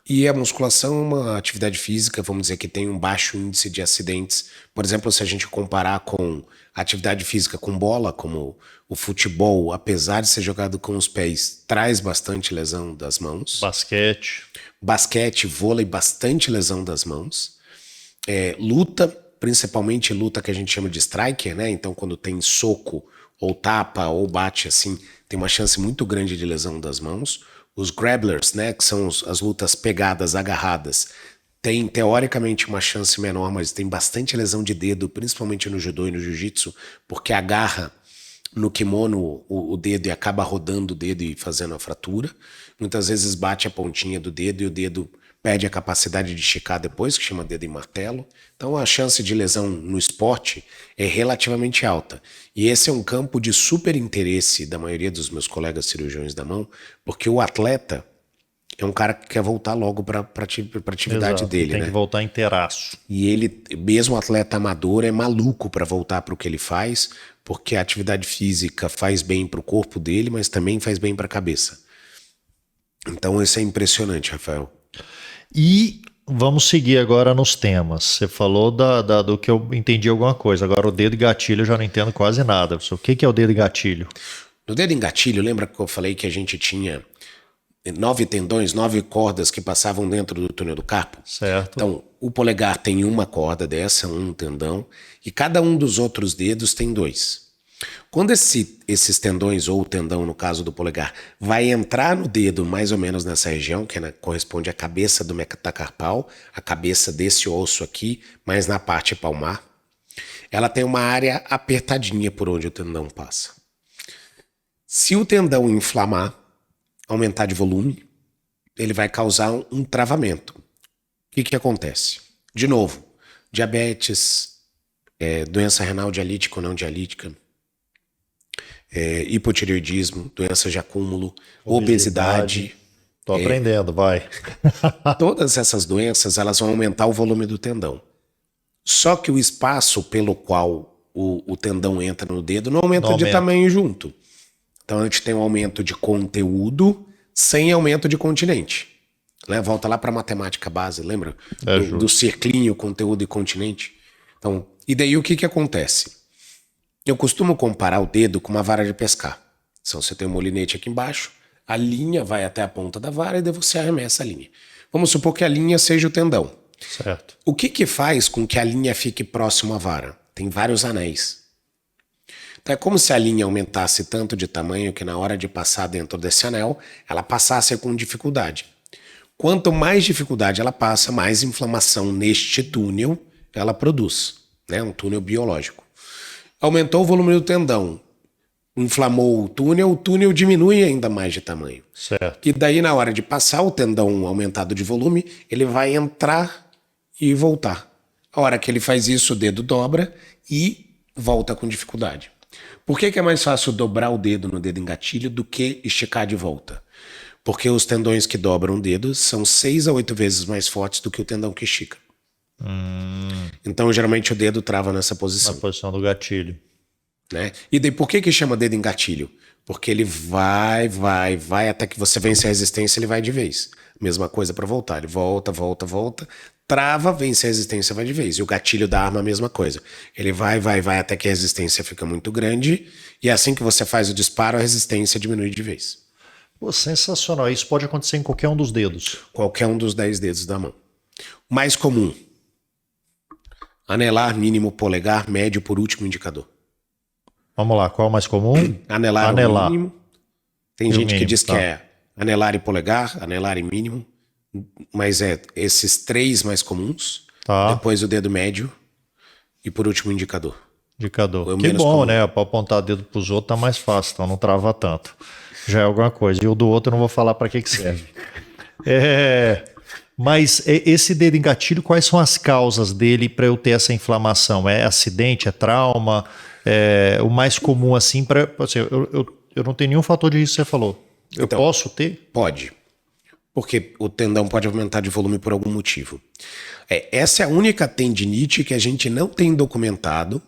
e a musculação é uma atividade física, vamos dizer, que tem um baixo índice de acidentes. Por exemplo, se a gente comparar com atividade física com bola, como o futebol, apesar de ser jogado com os pés, traz bastante lesão das mãos. Basquete, vôlei, bastante lesão das mãos. Luta, principalmente luta que a gente chama de striker, né? Então, quando tem soco ou tapa ou bate assim, tem uma chance muito grande de lesão das mãos. Os grapplers, né, que são as lutas pegadas, agarradas, tem teoricamente uma chance menor, mas tem bastante lesão de dedo, principalmente no judô e no jiu-jitsu, porque agarra no kimono o dedo e acaba rodando o dedo e fazendo a fratura. Muitas vezes bate a pontinha do dedo e o dedo perde a capacidade de esticar depois, que chama dedo em martelo. Então a chance de lesão no esporte é relativamente alta. E esse é um campo de super interesse da maioria dos meus colegas cirurgiões da mão, porque o atleta é um cara que quer voltar logo para a atividade Exato, dele. Tem né? que voltar inteiraço. E ele, mesmo atleta amador, é maluco para voltar para o que ele faz, porque a atividade física faz bem para o corpo dele, mas também faz bem para a cabeça. Então isso é impressionante, Rafael. E vamos seguir agora nos temas. Você falou do que eu entendi alguma coisa. Agora o dedo e gatilho eu já não entendo quase nada. O que é o dedo e gatilho? No dedo em gatilho, lembra que eu falei que a gente tinha 9 tendões, 9 cordas que passavam dentro do túnel do carpo? Certo. Então, o polegar tem uma corda dessa, um tendão, e cada um dos outros dedos tem 2. Quando esses tendões, ou o tendão, no caso do polegar, vai entrar no dedo mais ou menos nessa região, que corresponde à cabeça do metacarpal, a cabeça desse osso aqui, mas na parte palmar, ela tem uma área apertadinha por onde o tendão passa. Se o tendão inflamar, aumentar de volume, ele vai causar um travamento. O que acontece? De novo, diabetes, doença renal dialítica ou não dialítica, hipotireoidismo, doença de acúmulo, obesidade. Tô aprendendo, vai. Todas essas doenças elas vão aumentar o volume do tendão. Só que o espaço pelo qual o tendão entra no dedo não aumenta de tamanho junto. Então a gente tem um aumento de conteúdo sem aumento de continente. Né? Volta lá para a matemática base, lembra? Do circlinho, conteúdo e continente. Então, e daí o que acontece? Eu costumo comparar o dedo com uma vara de pescar. Então você tem um molinete aqui embaixo, a linha vai até a ponta da vara e daí você arremessa a linha. Vamos supor que a linha seja o tendão. Certo. O que faz com que a linha fique próximo à vara? Tem vários anéis. Então é como se a linha aumentasse tanto de tamanho que na hora de passar dentro desse anel, ela passasse com dificuldade. Quanto mais dificuldade ela passa, mais inflamação neste túnel ela produz. Né? Um túnel biológico. Aumentou o volume do tendão. inflamou o túnel diminui ainda mais de tamanho. Certo. E daí, na hora de passar o tendão aumentado de volume, ele vai entrar e voltar. A hora que ele faz isso, o dedo dobra e volta com dificuldade. Por que é mais fácil dobrar o dedo no dedo engatilho do que esticar de volta? Porque os tendões que dobram o dedo são 6 a 8 vezes mais fortes do que o tendão que estica. Então, geralmente, o dedo trava nessa posição. Na posição do gatilho. Né? E daí, por que chama dedo engatilho? Porque ele vai, até que você vence a resistência, ele vai de vez. Mesma coisa para voltar. Ele volta, trava, vence a resistência, vai de vez. E o gatilho da arma, a mesma coisa. Ele vai, até que a resistência fica muito grande. E assim que você faz o disparo, a resistência diminui de vez. Pô, sensacional. Isso pode acontecer em qualquer um dos dedos. Qualquer um dos 10 dedos da mão. Mais comum: anelar, mínimo, polegar, médio, por último, indicador. Vamos lá, qual é o mais comum? Anelar. O mínimo. Tem gente mínimo, que diz tá. que é anelar e polegar, anelar e mínimo, mas é esses 3 mais comuns, Tá. depois o dedo médio e por último o indicador. Indicador. O Que menos bom, comum. né? Para apontar dedo pros outros tá mais fácil, então não trava tanto. Já é alguma coisa. E o do outro eu não vou falar para que serve. Mas esse dedo engatilho, quais são as causas dele para eu ter essa inflamação? É acidente, é trauma? O mais comum assim, assim, eu não tenho nenhum fator de risco que você falou. Eu Então, posso ter? Pode. Porque o tendão pode aumentar de volume por algum motivo. Essa é a única tendinite que a gente não tem documentado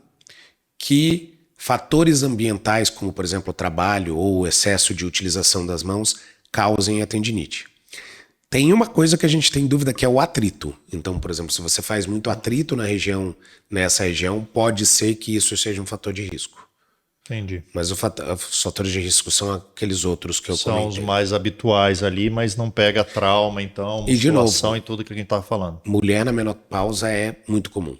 que fatores ambientais, como por exemplo o trabalho ou o excesso de utilização das mãos, causem a tendinite. Tem uma coisa que a gente tem dúvida que é o atrito. Então, por exemplo, se você faz muito atrito nessa região, pode ser que isso seja um fator de risco. Entendi. Mas os fatores de risco são aqueles outros que eu São comentei. os mais habituais ali, mas não pega trauma, então, E de novo, musculação e tudo que a gente estava falando. Mulher na menopausa é muito comum.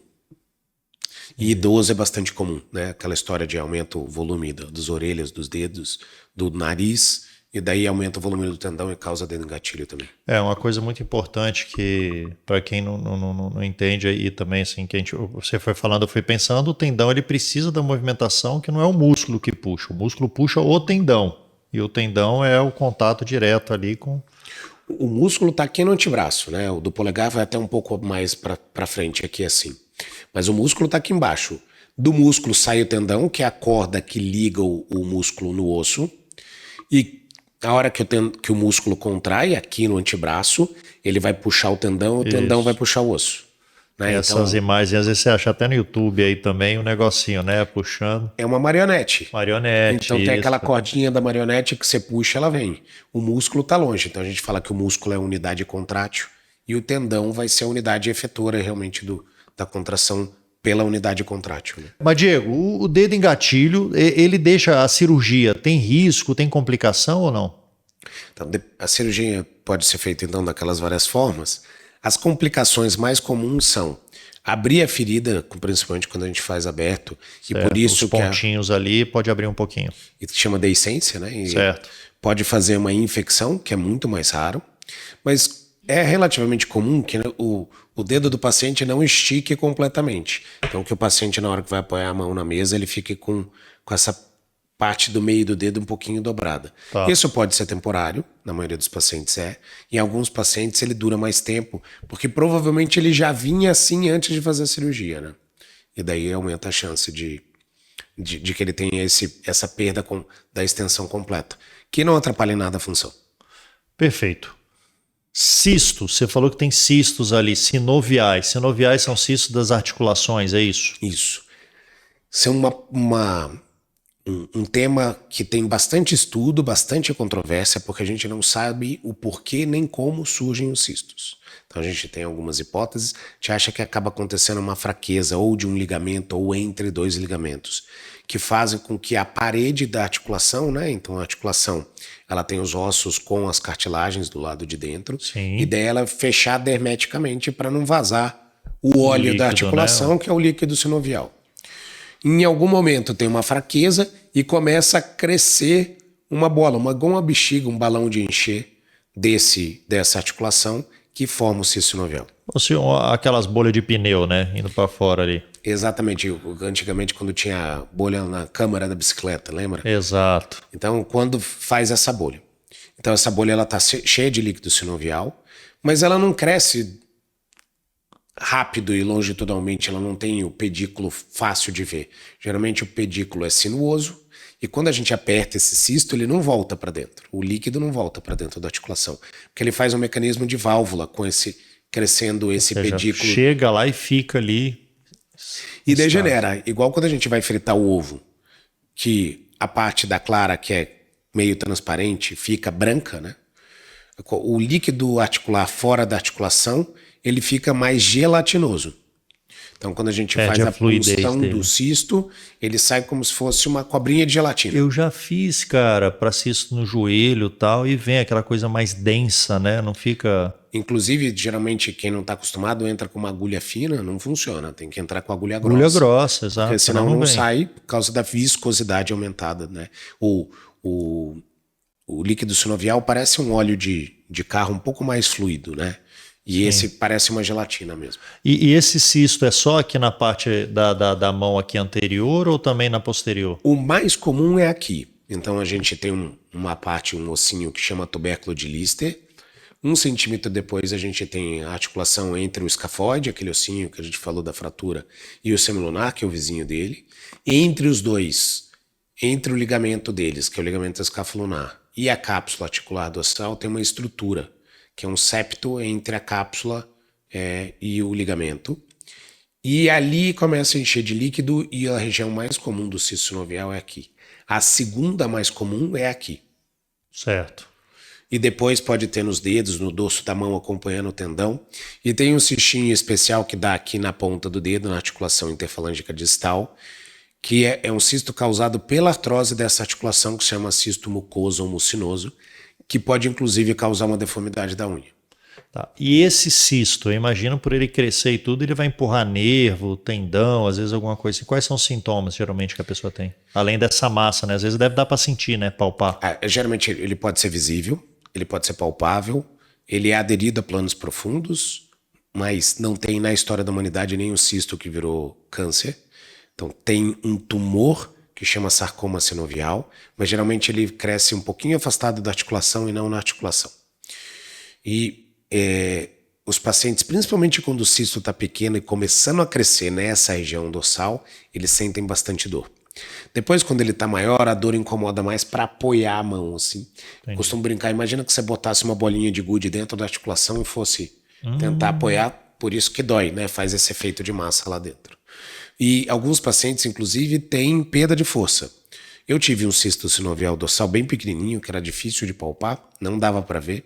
E idoso é bastante comum, né? Aquela história de aumenta o volume das orelhas, dos dedos, do nariz, e daí aumenta o volume do tendão e causa dedo engatilho também. É uma coisa muito importante que, para quem não entende aí também, assim, que você foi falando, eu fui pensando, o tendão ele precisa da movimentação que não é o músculo que puxa, o músculo puxa o tendão, e o tendão é o contato direto ali com... O músculo está aqui no antebraço, né? O do polegar vai até um pouco mais para frente aqui assim. Mas o músculo está aqui embaixo. Do músculo sai o tendão, que é a corda que liga o músculo no osso. E a hora que o músculo contrai aqui no antebraço, ele vai puxar o tendão e o tendão vai puxar o osso. Né? Essas então, imagens, às vezes você acha até no YouTube aí também, um negocinho, né? Puxando. é uma marionete. Marionete. Então tem isso. aquela cordinha da marionete que você puxa, ela vem. O músculo está longe. Então a gente fala que o músculo é a unidade contrátil e o tendão vai ser a unidade efetora realmente da contração pela unidade contrátil. Né? Mas, Diego, o dedo em gatilho, ele deixa a cirurgia, tem risco, tem complicação ou não? Então, a cirurgia pode ser feita então daquelas várias formas. As complicações mais comuns são abrir a ferida, principalmente quando a gente faz aberto, Certo. e por isso os pontinhos ali pode abrir um pouquinho. que chama deiscência, né? E Certo. pode fazer uma infecção, que é muito mais raro, mas é relativamente comum que o dedo do paciente não estique completamente. Então que o paciente, na hora que vai apoiar a mão na mesa, ele fique com essa parte do meio do dedo um pouquinho dobrada. Tá. Isso pode ser temporário, na maioria dos pacientes é. Em alguns pacientes ele dura mais tempo, porque provavelmente ele já vinha assim antes de fazer a cirurgia, né? E daí aumenta a chance de que ele tenha essa perda da extensão completa, que não atrapalha em nada a função. Perfeito. Cistos, você falou que tem cistos ali, sinoviais. Sinoviais são cistos das articulações, é isso? Isso. Isso é um tema que tem bastante estudo, bastante controvérsia, porque a gente não sabe o porquê nem como surgem os cistos. Então a gente tem algumas hipóteses, a gente acha que acaba acontecendo uma fraqueza ou de um ligamento ou entre 2 ligamentos, que fazem com que a parede da articulação, né? Então a articulação, ela tem os ossos com as cartilagens do lado de dentro, Sim. e daí ela fechada hermeticamente para não vazar o óleo líquido, da articulação, né? que é o líquido sinovial. Em algum momento tem uma fraqueza e começa a crescer uma bola, igual uma bexiga, um balão de encher dessa articulação que forma o cisto sinovial. Ou seja, aquelas bolhas de pneu, né? Indo para fora ali. Exatamente. Antigamente, quando tinha bolha na câmara da bicicleta, lembra? Exato. Então, quando faz essa bolha. Então, essa bolha ela está cheia de líquido sinovial, mas ela não cresce rápido e longitudinalmente, ela não tem o pedículo fácil de ver. Geralmente, o pedículo é sinuoso e quando a gente aperta esse cisto, ele não volta para dentro. O líquido não volta para dentro da articulação, porque ele faz um mecanismo de válvula com esse crescendo esse Ou seja, pedículo. chega lá e fica ali. E degenera, igual quando a gente vai fritar o ovo, que a parte da clara, que é meio transparente, fica branca, né? O líquido articular fora da articulação, ele fica mais gelatinoso. Então, quando a gente Perde faz a a fluidez punção dele. do cisto, ele sai como se fosse uma cobrinha de gelatina. Eu já fiz, cara, para cisto no joelho e tal, e vem aquela coisa mais densa, né? Não fica... Inclusive, geralmente, quem não está acostumado entra com uma agulha fina, não funciona. Tem que entrar com agulha grossa. Agulha grossa, exato. Porque senão não vem. sai por causa da viscosidade aumentada, né? O líquido sinovial parece um óleo de carro um pouco mais fluido, né? E esse parece uma gelatina mesmo. E esse cisto é só aqui na parte da mão aqui anterior ou também na posterior? O mais comum é aqui. Então a gente tem uma parte, um ossinho que chama tubérculo de Lister. 1 centímetro depois a gente tem a articulação entre o escafoide, aquele ossinho que a gente falou da fratura, e o semilunar, que é o vizinho dele. Entre os dois, entre o ligamento deles, que é o ligamento escafolunar, e a cápsula articular dorsal, tem uma estrutura, que é um septo entre a cápsula e o ligamento. E ali começa a encher de líquido e a região mais comum do cisto sinovial é aqui. A segunda mais comum é aqui. Certo. E depois pode ter nos dedos, no dorso da mão, acompanhando o tendão. E tem um cistinho especial que dá aqui na ponta do dedo, na articulação interfalângica distal, que é um cisto causado pela artrose dessa articulação, que se chama cisto mucoso ou mucinoso, que pode inclusive causar uma deformidade da unha. Tá. E esse cisto, eu imagino por ele crescer e tudo, ele vai empurrar nervo, tendão, às vezes alguma coisa assim. Quais são os sintomas geralmente que a pessoa tem? Além dessa massa, né? Às vezes deve dar para sentir, né? Palpar. Geralmente ele pode ser visível, ele pode ser palpável, ele é aderido a planos profundos, mas não tem na história da humanidade nenhum cisto que virou câncer. Então tem um tumor que chama sarcoma sinovial, mas geralmente ele cresce um pouquinho afastado da articulação e não na articulação. E os pacientes, principalmente quando o cisto está pequeno e começando a crescer nessa região dorsal, eles sentem bastante dor. Depois, quando ele está maior, a dor incomoda mais para apoiar a mão, assim. Costumo brincar, imagina que você botasse uma bolinha de gude dentro da articulação e fosse tentar apoiar, por isso que dói, né? Faz esse efeito de massa lá dentro. E alguns pacientes, inclusive, têm perda de força. Eu tive um cisto sinovial dorsal bem pequenininho, que era difícil de palpar, não dava para ver.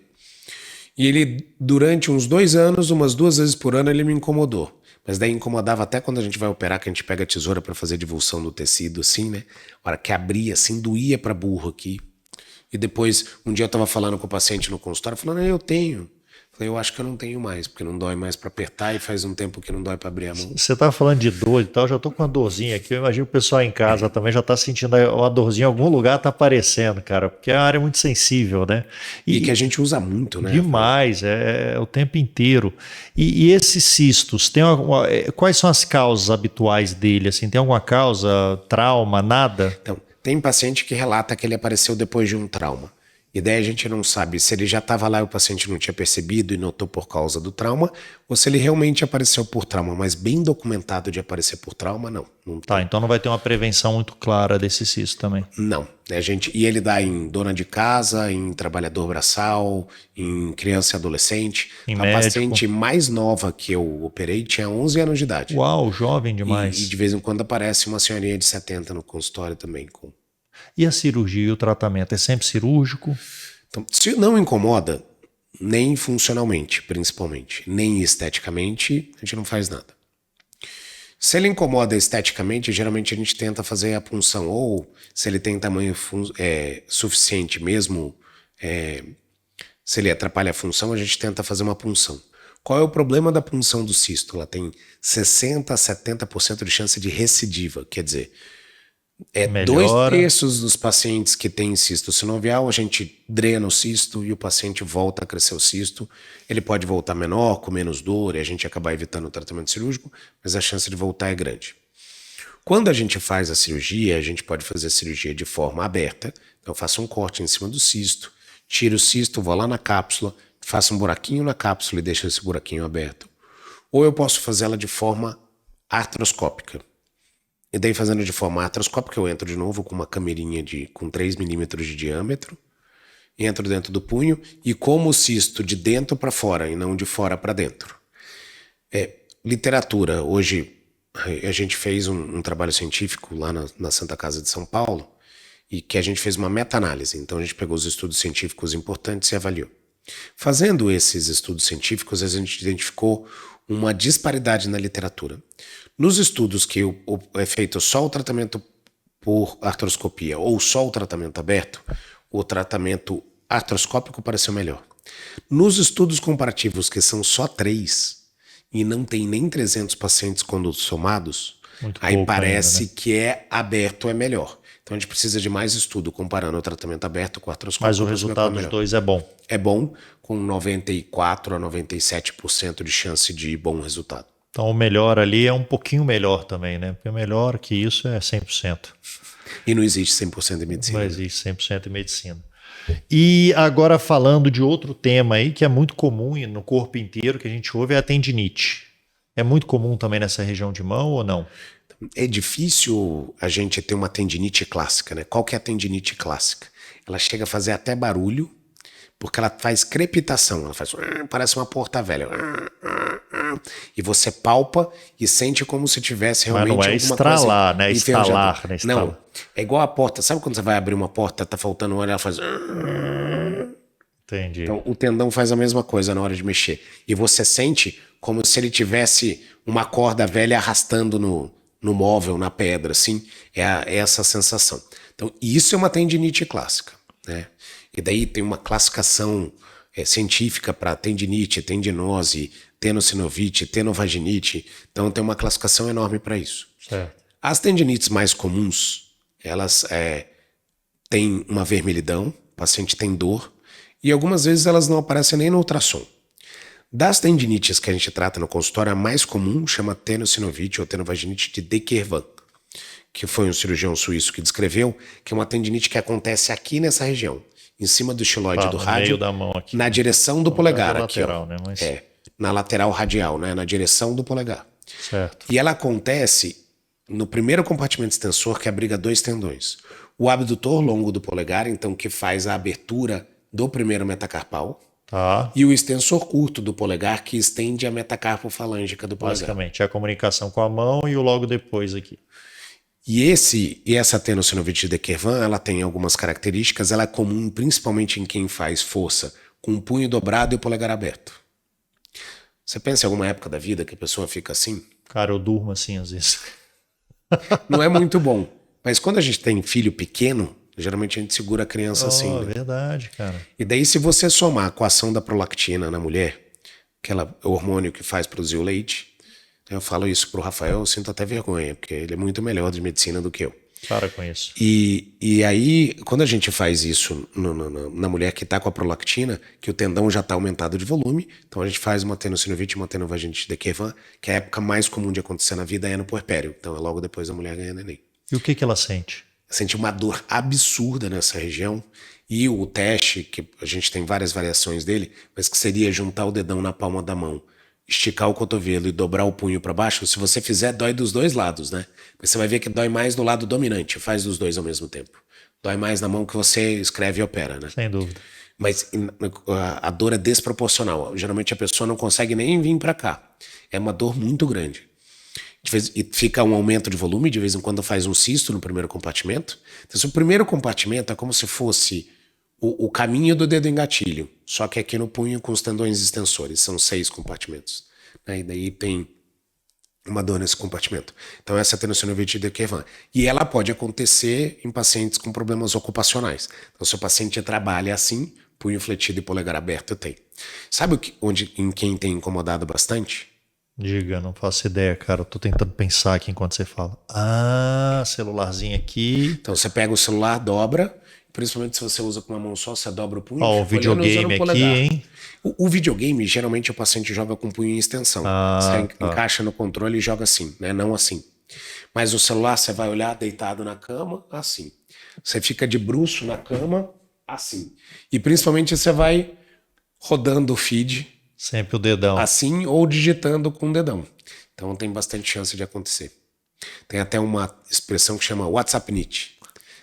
E ele, durante uns 2 anos, umas 2 vezes por ano, ele me incomodou. Mas daí incomodava até quando a gente vai operar, que a gente pega a tesoura para fazer divulsão do tecido, assim, né? A hora que abria, assim, doía para burro aqui. E depois, um dia eu tava falando com o paciente no consultório, falando, eu tenho. Falei, eu acho que eu não tenho mais, porque não dói mais para apertar e faz um tempo que não dói para abrir a mão. Você tá falando de dor e tal, já tô com uma dorzinha aqui. Eu imagino que o pessoal em casa também já tá sentindo uma dorzinha em algum lugar, tá aparecendo, cara, porque é uma área muito sensível, né? E que a gente usa muito, né? Demais, é o tempo inteiro. E esses cistos, quais são as causas habituais dele? Assim, tem alguma causa, trauma, nada? Então, tem paciente que relata que ele apareceu depois de um trauma. E daí a gente não sabe se ele já estava lá e o paciente não tinha percebido e notou por causa do trauma, ou se ele realmente apareceu por trauma, mas bem documentado de aparecer por trauma, não. Tá, então não vai ter uma prevenção muito clara desse cisto também. Não. E ele dá em dona de casa, em trabalhador braçal, em criança e adolescente. Em A médico. paciente mais nova que eu operei tinha 11 anos de idade. Uau, jovem demais. E de vez em quando aparece uma senhorinha de 70 no consultório também com... E a cirurgia e o tratamento? É sempre cirúrgico? Então, se não incomoda, nem funcionalmente, principalmente, nem esteticamente, a gente não faz nada. Se ele incomoda esteticamente, geralmente a gente tenta fazer a punção, ou se ele tem tamanho suficiente mesmo, se ele atrapalha a função, a gente tenta fazer uma punção. Qual é o problema da punção do cisto? Ela tem 60% a 70% de chance de recidiva, quer dizer... Dois Melhora. terços dos pacientes que têm cisto sinovial, a gente drena o cisto e o paciente volta a crescer o cisto. Ele pode voltar menor, com menos dor, e a gente acabar evitando o tratamento cirúrgico, mas a chance de voltar é grande. Quando a gente faz a cirurgia, a gente pode fazer a cirurgia de forma aberta. Então, eu faço um corte em cima do cisto, tiro o cisto, vou lá na cápsula, faço um buraquinho na cápsula e deixo esse buraquinho aberto. Ou eu posso fazer ela de forma artroscópica. E daí, fazendo de forma artroscópica, eu entro de novo com uma camerinha com 3 milímetros de diâmetro, entro dentro do punho e como o cisto de dentro para fora e não de fora para dentro. Literatura. Hoje, a gente fez um trabalho científico lá na Santa Casa de São Paulo e que a gente fez uma meta-análise. Então, a gente pegou os estudos científicos importantes e avaliou. Fazendo esses estudos científicos, a gente identificou uma disparidade na literatura. Nos estudos que é feito só o tratamento por artroscopia ou só o tratamento aberto, o tratamento artroscópico pareceu melhor. Nos estudos comparativos, que são só 3 e não tem nem 300 pacientes quando somados, Muito aí pouco parece ainda, né? que aberto é melhor. Então a gente precisa de mais estudo comparando o tratamento aberto com o artroscópico. Mas o pra saber resultado qual é dos melhor. dois é bom. É bom, com 94 a 97% de chance de bom resultado. Então o melhor ali é um pouquinho melhor também, né? Porque o melhor que isso é 100%. E não existe 100% em medicina. Não existe 100% em medicina. E agora falando de outro tema aí que é muito comum no corpo inteiro que a gente ouve é a tendinite. É muito comum também nessa região de mão ou não? É difícil a gente ter uma tendinite clássica, né? Qual que é a tendinite clássica? Ela chega a fazer até barulho, porque ela faz crepitação, ela faz parece uma porta velha. E você palpa e sente como se tivesse Mas realmente não é alguma estralar, coisa né? enferrujada. Estalar, né? Não, é igual a porta. Sabe quando você vai abrir uma porta, tá faltando óleo, ela faz... Entendi. Então, o tendão faz a mesma coisa na hora de mexer. E você sente como se ele tivesse uma corda velha arrastando no móvel, na pedra, assim. É essa sensação. Então, isso é uma tendinite clássica, né? E daí tem uma classificação científica para tendinite, tendinose, tenossinovite, tenovaginite. Então, tem uma classificação enorme para isso. Certo. As tendinites mais comuns, elas têm uma vermelhidão, o paciente tem dor, e algumas vezes elas não aparecem nem no ultrassom. Das tendinites que a gente trata no consultório, a mais comum chama tenossinovite ou tenovaginite de De Quervain, que foi um cirurgião suíço que descreveu, que é uma tendinite que acontece aqui nessa região, em cima do xiloide do no rádio, meio da mão aqui. na direção do polegar, Na aqui, lateral, ó. né? Mas... Na lateral radial, né? Na direção do polegar. Certo. E ela acontece no primeiro compartimento extensor, que abriga 2 tendões. O abdutor longo do polegar, então, que faz a abertura do primeiro metacarpal, Tá. e o extensor curto do polegar, que estende a metacarpofalângica do polegar. Basicamente, é a comunicação com a mão e o logo depois aqui. E essa tenossinovite de Quervain, ela tem algumas características, ela é comum principalmente em quem faz força com o punho dobrado e o polegar aberto. Você pensa em alguma época da vida que a pessoa fica assim? Cara, eu durmo assim às vezes. Não é muito bom. Mas quando a gente tem filho pequeno, geralmente a gente segura a criança assim. Né? Verdade, cara. E daí, se você somar com a ação da prolactina na mulher, que é o hormônio que faz produzir o leite, eu falo isso pro Rafael, eu sinto até vergonha, porque ele é muito melhor de medicina do que eu. Para com isso. E aí, quando a gente faz isso na mulher que está com a prolactina, que o tendão já está aumentado de volume, então a gente faz uma tenossinovite e uma tenovaginite de Quervain, que a época mais comum de acontecer na vida é no puerpério. Então é logo depois da mulher ganhar neném. E o que ela sente? Sente uma dor absurda nessa região. E o teste, que a gente tem várias variações dele, mas que seria juntar o dedão na palma da mão, esticar o cotovelo e dobrar o punho para baixo. Se você fizer, dói dos dois lados, né? Mas você vai ver que dói mais do lado dominante, faz dos dois ao mesmo tempo. Dói mais na mão que você escreve e opera, né? Sem dúvida. Mas a dor é desproporcional. Geralmente a pessoa não consegue nem vir para cá. É uma dor muito grande. E fica um aumento de volume, de vez em quando faz um cisto no primeiro compartimento. Então, o primeiro compartimento é como se fosse o caminho do dedo engatilho, só que aqui no punho com os tendões extensores. São 6 compartimentos. E daí tem uma dor nesse compartimento. Então essa é a tenossinovite de Quervain. E ela pode acontecer em pacientes com problemas ocupacionais. Então se o paciente trabalha assim, punho fletido e polegar aberto tem. Sabe em quem tem incomodado bastante? Diga, não faço ideia, cara. Eu tô tentando pensar aqui enquanto você fala. Celularzinho aqui. Então você pega o celular, dobra, principalmente se você usa com uma mão só, você dobra o punho, Ó, o fica olhando usando o videogame aqui, polegar. hein? O videogame, geralmente o paciente joga com o punho em extensão. Você Tá. encaixa no controle e joga assim, né? Não assim. Mas o celular você vai olhar deitado na cama, assim. Você fica de bruço na cama, assim. E principalmente você vai rodando o feed, Sempre o dedão. assim, ou digitando com o dedão. Então tem bastante chance de acontecer. Tem até uma expressão que chama WhatsAppnite,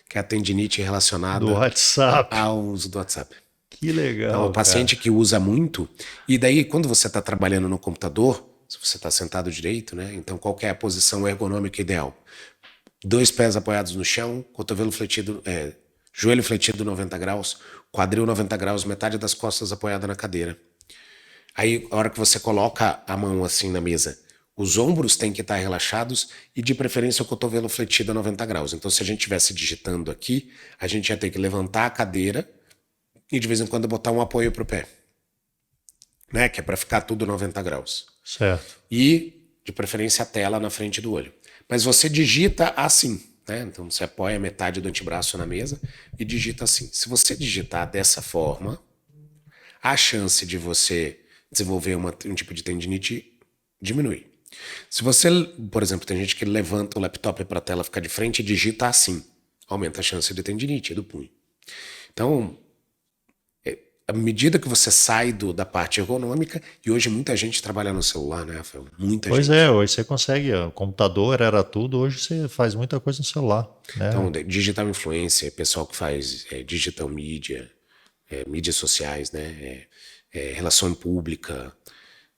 que é a tendinite Do relacionada WhatsApp. ao uso do WhatsApp. Que Então, o legal, cara. paciente que usa muito, e daí quando você está trabalhando no computador, se você está sentado direito, né? Então, qual que é a posição ergonômica ideal? 2 pés apoiados no chão, cotovelo fletido, joelho fletido 90 graus, quadril 90 graus, metade das costas apoiada na cadeira. Aí, a hora que você coloca a mão assim na mesa, os ombros têm que estar relaxados e, de preferência, o cotovelo fletido a 90 graus. Então, se a gente estivesse digitando aqui, a gente ia ter que levantar a cadeira e, de vez em quando, botar um apoio para o pé, né? Que é para ficar tudo 90 graus. Certo. E, de preferência, a tela na frente do olho. Mas você digita assim, né? Então, você apoia metade do antebraço na mesa e digita assim. Se você digitar dessa forma, a chance de você desenvolver um tipo de tendinite diminui. Se você, por exemplo, tem gente que levanta o laptop para a tela, fica de frente e digita assim, aumenta a chance de tendinite do punho. Então, à medida que você sai da parte ergonômica, e hoje muita gente trabalha no celular, né, Rafael? Muita Pois gente. é, hoje você consegue. O computador era tudo, hoje você faz muita coisa no celular, né? Então, digital influencer, pessoal que faz digital media, mídias sociais, né, relação pública,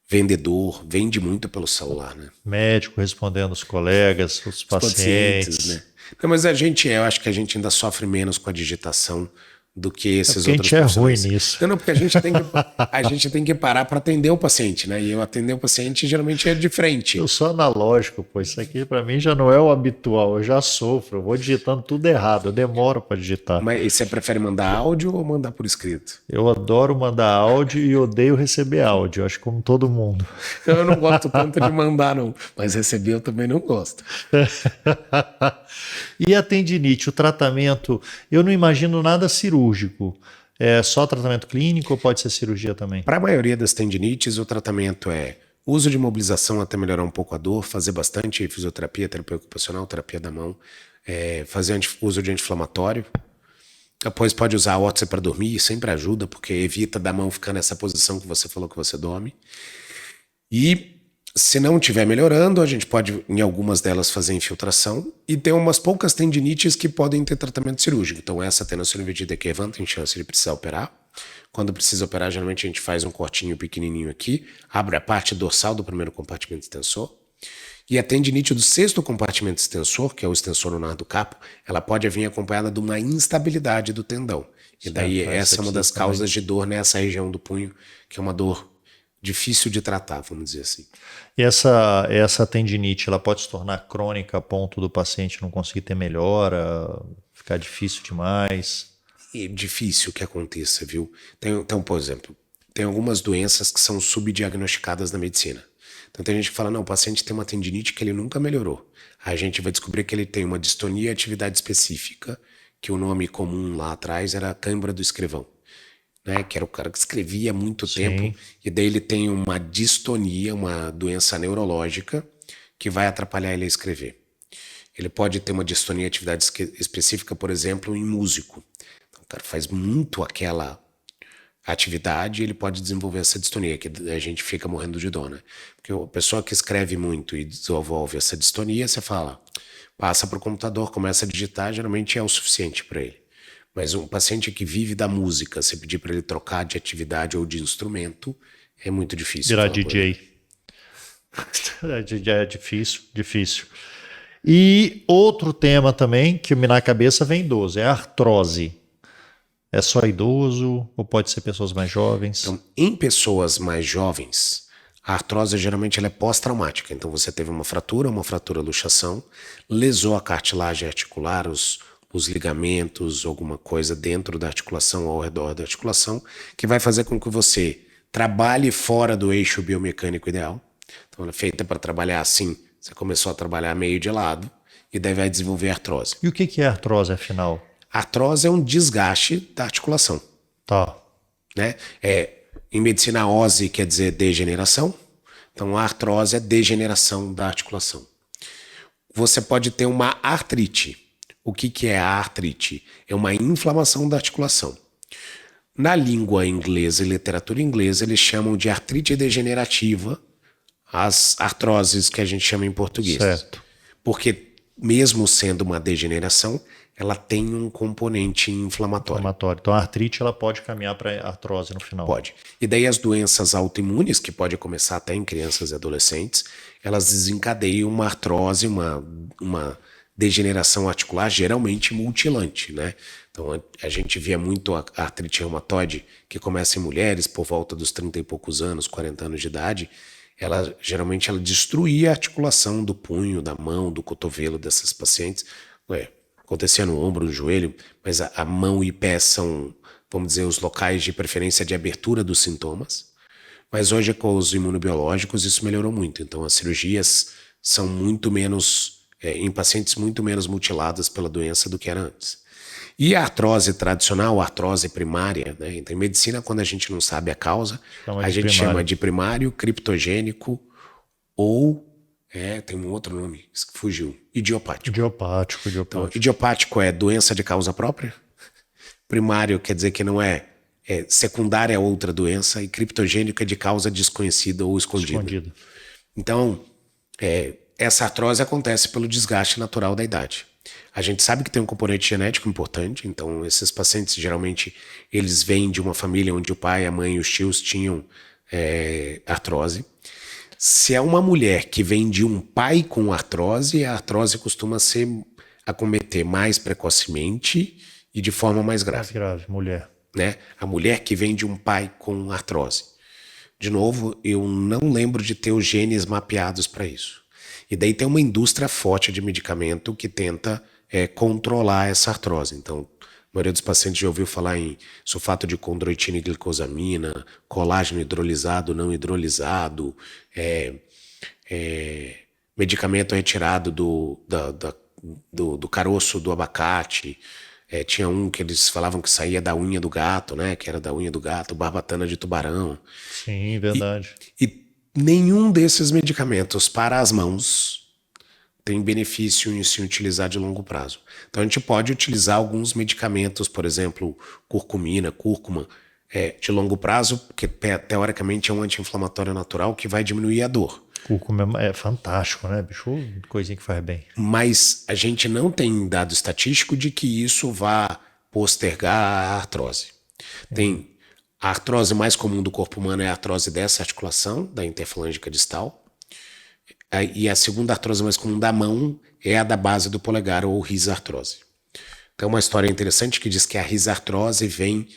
vendedor, vende muito pelo celular, né? Médico respondendo os colegas, os Os pacientes, pacientes. né? Não, mas eu acho que a gente ainda sofre menos com a digitação do que É esses porque a outros gente é ruim profissionais. nisso. Não, porque a gente tem que parar para atender o paciente, né? E eu atender o paciente geralmente é de Eu frente. sou analógico, pô. Isso aqui pra mim já não é o habitual. Eu já sofro. Eu vou digitando tudo errado. Eu demoro pra digitar. Mas e você prefere mandar áudio ou mandar por escrito? Eu adoro mandar áudio e odeio receber áudio. Acho que como todo mundo. Eu não gosto tanto de mandar, não. Mas receber eu também não gosto. E a tendinite, o tratamento, eu não imagino nada cirúrgico. É só tratamento clínico ou pode ser cirurgia também? Para a maioria das tendinites, o tratamento é uso de mobilização até melhorar um pouco a dor, fazer bastante fisioterapia, terapia ocupacional, terapia da mão, fazer uso de anti-inflamatório. Depois pode usar a órtese para dormir, sempre ajuda, porque evita da mão ficar nessa posição que você falou que você dorme. E se não estiver melhorando, a gente pode, em algumas delas, fazer infiltração. E tem umas poucas tendinites que podem ter tratamento cirúrgico. Então, essa tenossinovitídea equivã tem chance de precisar operar. Quando precisa operar, geralmente a gente faz um cortinho pequenininho aqui, abre a parte dorsal do primeiro compartimento extensor. E a tendinite do sexto compartimento extensor, que é o extensor lunar do carpo, ela pode vir acompanhada de uma instabilidade do tendão. E daí essa é uma das causas de dor nessa região do punho, que é uma dor difícil de tratar, vamos dizer assim. E essa tendinite, ela pode se tornar crônica a ponto do paciente não conseguir ter melhora, ficar difícil demais? E difícil que aconteça, viu? Então, por exemplo, tem algumas doenças que são subdiagnosticadas na medicina. Então tem gente que fala, não, o paciente tem uma tendinite que ele nunca melhorou. Aí a gente vai descobrir que ele tem uma distonia e atividade específica, que o nome comum lá atrás era cãibra do escrivão, né? Que era o cara que escrevia há muito tempo, e daí ele tem uma distonia, uma doença neurológica, que vai atrapalhar ele a escrever. Ele pode ter uma distonia e atividade específica, por exemplo, em músico. Então, o cara faz muito aquela atividade, ele pode desenvolver essa distonia, que a gente fica morrendo de dor, né? Porque a pessoa que escreve muito e desenvolve essa distonia, você fala, passa para o computador, começa a digitar, geralmente é o suficiente para ele. Mas um paciente que vive da música, se pedir para ele trocar de atividade ou de instrumento, é muito difícil. Virar DJ. É difícil, difícil. E outro tema também que me na cabeça vem idoso, é a artrose. É só idoso ou pode ser pessoas mais jovens? Então, em pessoas mais jovens, a artrose geralmente ela é pós-traumática. Então, você teve uma fratura luxação, lesou a cartilagem articular, os ligamentos, alguma coisa dentro da articulação ou ao redor da articulação, que vai fazer com que você trabalhe fora do eixo biomecânico ideal. Então ela é feita para trabalhar assim. Você começou a trabalhar meio de lado e daí vai desenvolver artrose. E o que é artrose, afinal? Artrose é um desgaste da articulação, Tá. né? Em medicina, ose quer dizer degeneração. Então a artrose é degeneração da articulação. Você pode ter uma artrite. O que é a artrite? É uma inflamação da articulação. Na língua inglesa e literatura inglesa, eles chamam de artrite degenerativa as artroses que a gente chama em português. Certo. Porque, mesmo sendo uma degeneração, ela tem um componente inflamatório. Então a artrite ela pode caminhar para artrose no final. Pode. E daí as doenças autoimunes, que pode começar até em crianças e adolescentes, elas desencadeiam uma artrose, uma degeneração articular, geralmente mutilante, né? Então a gente via muito a artrite reumatoide, que começa em mulheres por volta dos 30 e poucos anos, 40 anos de idade. Geralmente ela destruía a articulação do punho, da mão, do cotovelo dessas pacientes. Acontecia no ombro, no joelho, mas a mão e pé são, vamos dizer, os locais de preferência de abertura dos sintomas. Mas hoje, com os imunobiológicos, isso melhorou muito. Então, as cirurgias são muito menos, em pacientes muito menos mutiladas pela doença do que era antes. E a artrose tradicional, a artrose primária, né? Então, em medicina, quando a gente não sabe a causa, a gente chama de primário, criptogênico ou... tem um outro nome, que fugiu. Idiopático. Idiopático. Então, idiopático é doença de causa própria. Primário quer dizer que não é secundária a outra doença. E criptogênico é de causa desconhecida ou escondida. Então, essa artrose acontece pelo desgaste natural da idade. A gente sabe que tem um componente genético importante. Então, esses pacientes, geralmente, eles vêm de uma família onde o pai, a mãe e os tios tinham artrose. Se é uma mulher que vem de um pai com artrose, a artrose costuma acometer mais precocemente e de forma mais grave. Mais grave, mulher. Né? A mulher que vem de um pai com artrose. De novo, eu não lembro de ter os genes mapeados para isso. E daí tem uma indústria forte de medicamento que tenta controlar essa artrose. Então, a maioria dos pacientes já ouviu falar em sulfato de condroitina e glicosamina, colágeno hidrolisado, não hidrolisado, medicamento retirado do caroço do abacate. Tinha um que eles falavam que saía da unha do gato, né? Que era da unha do gato, barbatana de tubarão. Sim, verdade. E nenhum desses medicamentos para as mãos tem benefício em se utilizar de longo prazo. Então a gente pode utilizar alguns medicamentos, por exemplo, cúrcuma, de longo prazo, porque teoricamente é um anti-inflamatório natural que vai diminuir a dor. Cúrcuma é fantástico, né, bicho? Coisinha que faz bem. Mas a gente não tem dado estatístico de que isso vá postergar a artrose. Tem a artrose mais comum do corpo humano é a artrose dessa articulação, da interfalângica distal. E a segunda artrose mais comum da mão é a da base do polegar, ou risartrose. Tem uma história interessante que diz que a risartrose vem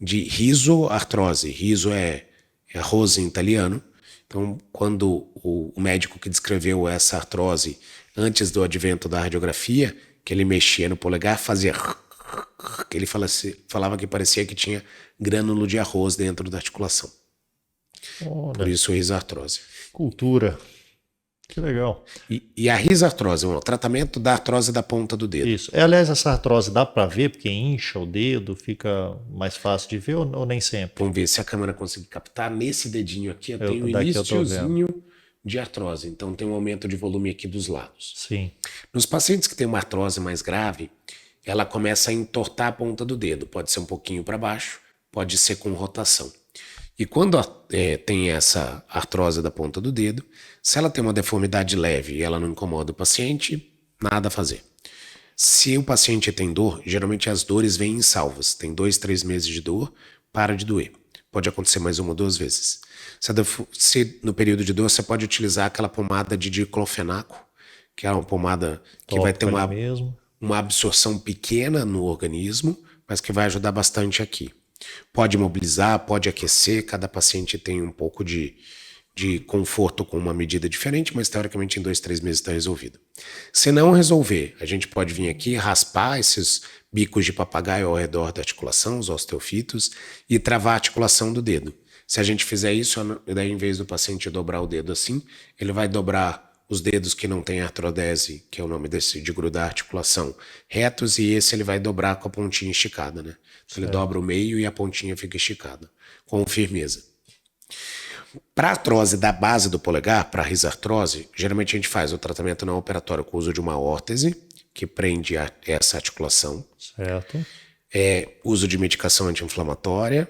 de risoartrose. Riso é arroz em italiano. Então, quando o médico que descreveu essa artrose, antes do advento da radiografia, que ele mexia no polegar, fazia... Ele falava que parecia que tinha grânulo de arroz dentro da articulação. Olha. Por isso, risartrose. Cultura. Que legal. E a risartrose, o tratamento da artrose da ponta do dedo. Isso. Aliás, essa artrose dá para ver porque incha o dedo, fica mais fácil de ver ou nem sempre? Vamos ver se a câmera consegue captar. Nesse dedinho aqui, eu tenho um iniciozinho de artrose. Então tem um aumento de volume aqui dos lados. Sim. Nos pacientes que têm uma artrose mais grave, ela começa a entortar a ponta do dedo. Pode ser um pouquinho para baixo, pode ser com rotação. E quando tem essa artrose da ponta do dedo, se ela tem uma deformidade leve e ela não incomoda o paciente, nada a fazer. Se o paciente tem dor, geralmente as dores vêm em salvas. Tem 2, 3 meses de dor, para de doer. Pode acontecer mais 1 ou 2 vezes. Se no período de dor, você pode utilizar aquela pomada de diclofenaco, que é uma pomada que vai ter uma absorção pequena no organismo, mas que vai ajudar bastante aqui. Pode mobilizar, pode aquecer, cada paciente tem um pouco de conforto com uma medida diferente, mas teoricamente em 2, 3 meses está resolvido. Se não resolver, a gente pode vir aqui raspar esses bicos de papagaio ao redor da articulação, os osteofitos, e travar a articulação do dedo. Se a gente fizer isso, daí em vez do paciente dobrar o dedo assim, ele vai dobrar os dedos que não têm artrodese, que é o nome de grudar a articulação, retos, e esse ele vai dobrar com a pontinha esticada, né? Então ele dobra o meio e a pontinha fica esticada, com firmeza. Para artrose da base do polegar, para risartrose, geralmente a gente faz o tratamento não operatório com o uso de uma órtese, que prende essa articulação. Certo. Uso de medicação anti-inflamatória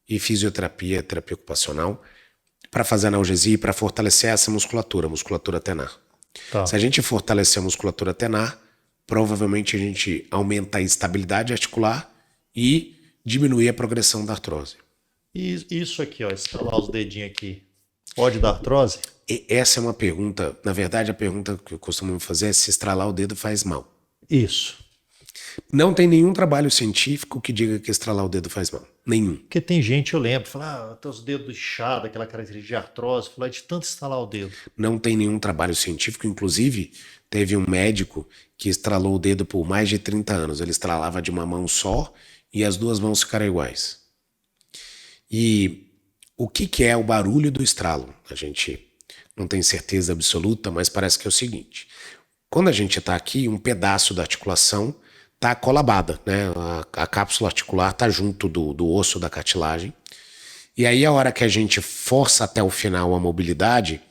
e fisioterapia, terapia ocupacional, para fazer analgesia e para fortalecer essa musculatura, a musculatura tenar. Tá. Se a gente fortalecer a musculatura tenar, provavelmente a gente aumenta a estabilidade articular e diminui a progressão da artrose. E isso aqui, ó, estralar os dedinhos aqui, pode dar artrose? E essa é uma pergunta, na verdade a pergunta que eu costumo fazer é se estralar o dedo faz mal. Isso. Não tem nenhum trabalho científico que diga que estralar o dedo faz mal. Nenhum. Porque tem gente, eu lembro, fala, tem os dedos inchados, aquela característica de artrose, fala de tanto estralar o dedo. Não tem nenhum trabalho científico. Inclusive, teve um médico que estralou o dedo por mais de 30 anos. Ele estralava de uma mão só e as duas mãos ficaram iguais. E o que é o barulho do estralo? A gente não tem certeza absoluta, mas parece que é o seguinte. Quando a gente está aqui, um pedaço da articulação está colabada, né? A cápsula articular está junto do osso da cartilagem. E aí, a hora que a gente força até o final a mobilidade,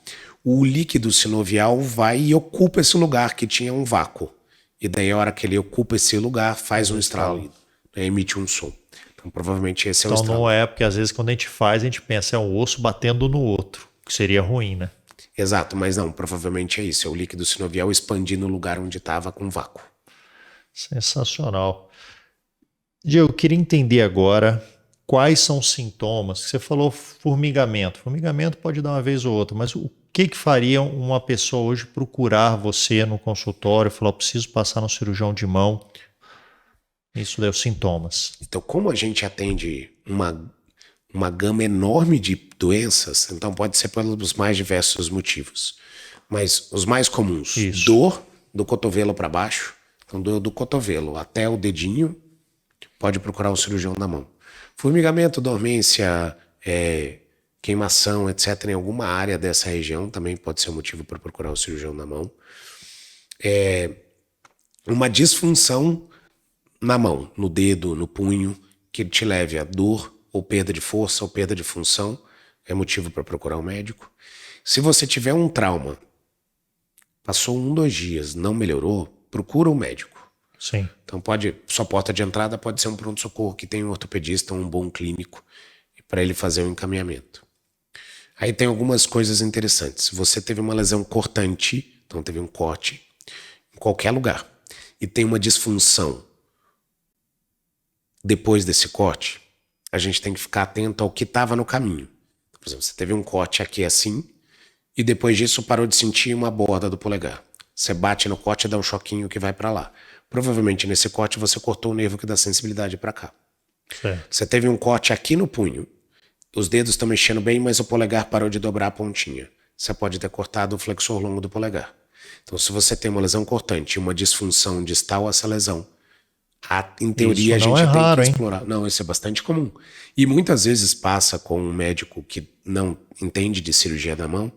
o líquido sinovial vai e ocupa esse lugar que tinha um vácuo. E daí, a hora que ele ocupa esse lugar, faz um estralo, né? Emite um som. Então, provavelmente esse é o estralo. Então não é, porque às vezes quando a gente faz, a gente pensa, é um osso batendo no outro, que seria ruim, né? Exato, mas não, provavelmente é isso. É o líquido sinovial expandindo o lugar onde estava com vácuo. Sensacional. Diego, eu queria entender agora quais são os sintomas. Você falou formigamento. Formigamento pode dar uma vez ou outra, mas o que faria uma pessoa hoje procurar você no consultório e falar, eu preciso passar no cirurgião de mão? Isso daí, os sintomas. Então, como a gente atende uma gama enorme de doenças, então pode ser pelos mais diversos motivos. Mas os mais comuns, Isso. Dor do cotovelo para baixo, então dor do cotovelo até o dedinho, pode procurar o cirurgião da mão. Formigamento, dormência, queimação, etc., em alguma área dessa região também pode ser motivo para procurar o cirurgião da mão. Uma disfunção na mão, no dedo, no punho, que te leve a dor ou perda de força ou perda de função, é motivo para procurar o médico. Se você tiver um trauma, passou 1, 2 dias, não melhorou, procura o médico. Sim. Então sua porta de entrada pode ser um pronto-socorro que tem um ortopedista, um bom clínico, para ele fazer o encaminhamento. Aí tem algumas coisas interessantes. Você teve uma lesão cortante, então teve um corte em qualquer lugar, e tem uma disfunção depois desse corte, a gente tem que ficar atento ao que estava no caminho. Por exemplo, você teve um corte aqui assim, e depois disso parou de sentir uma borda do polegar. Você bate no corte e dá um choquinho que vai para lá. Provavelmente nesse corte você cortou o nervo que dá sensibilidade para cá. Certo. Você teve um corte aqui no punho, os dedos estão mexendo bem, mas o polegar parou de dobrar a pontinha. Você pode ter cortado o flexor longo do polegar. Então, se você tem uma lesão cortante e uma disfunção distal a essa lesão, em teoria Isso a não gente é tem raro, que hein? explorar. Não, isso é bastante comum. E muitas vezes passa com um médico que não entende de cirurgia da mão.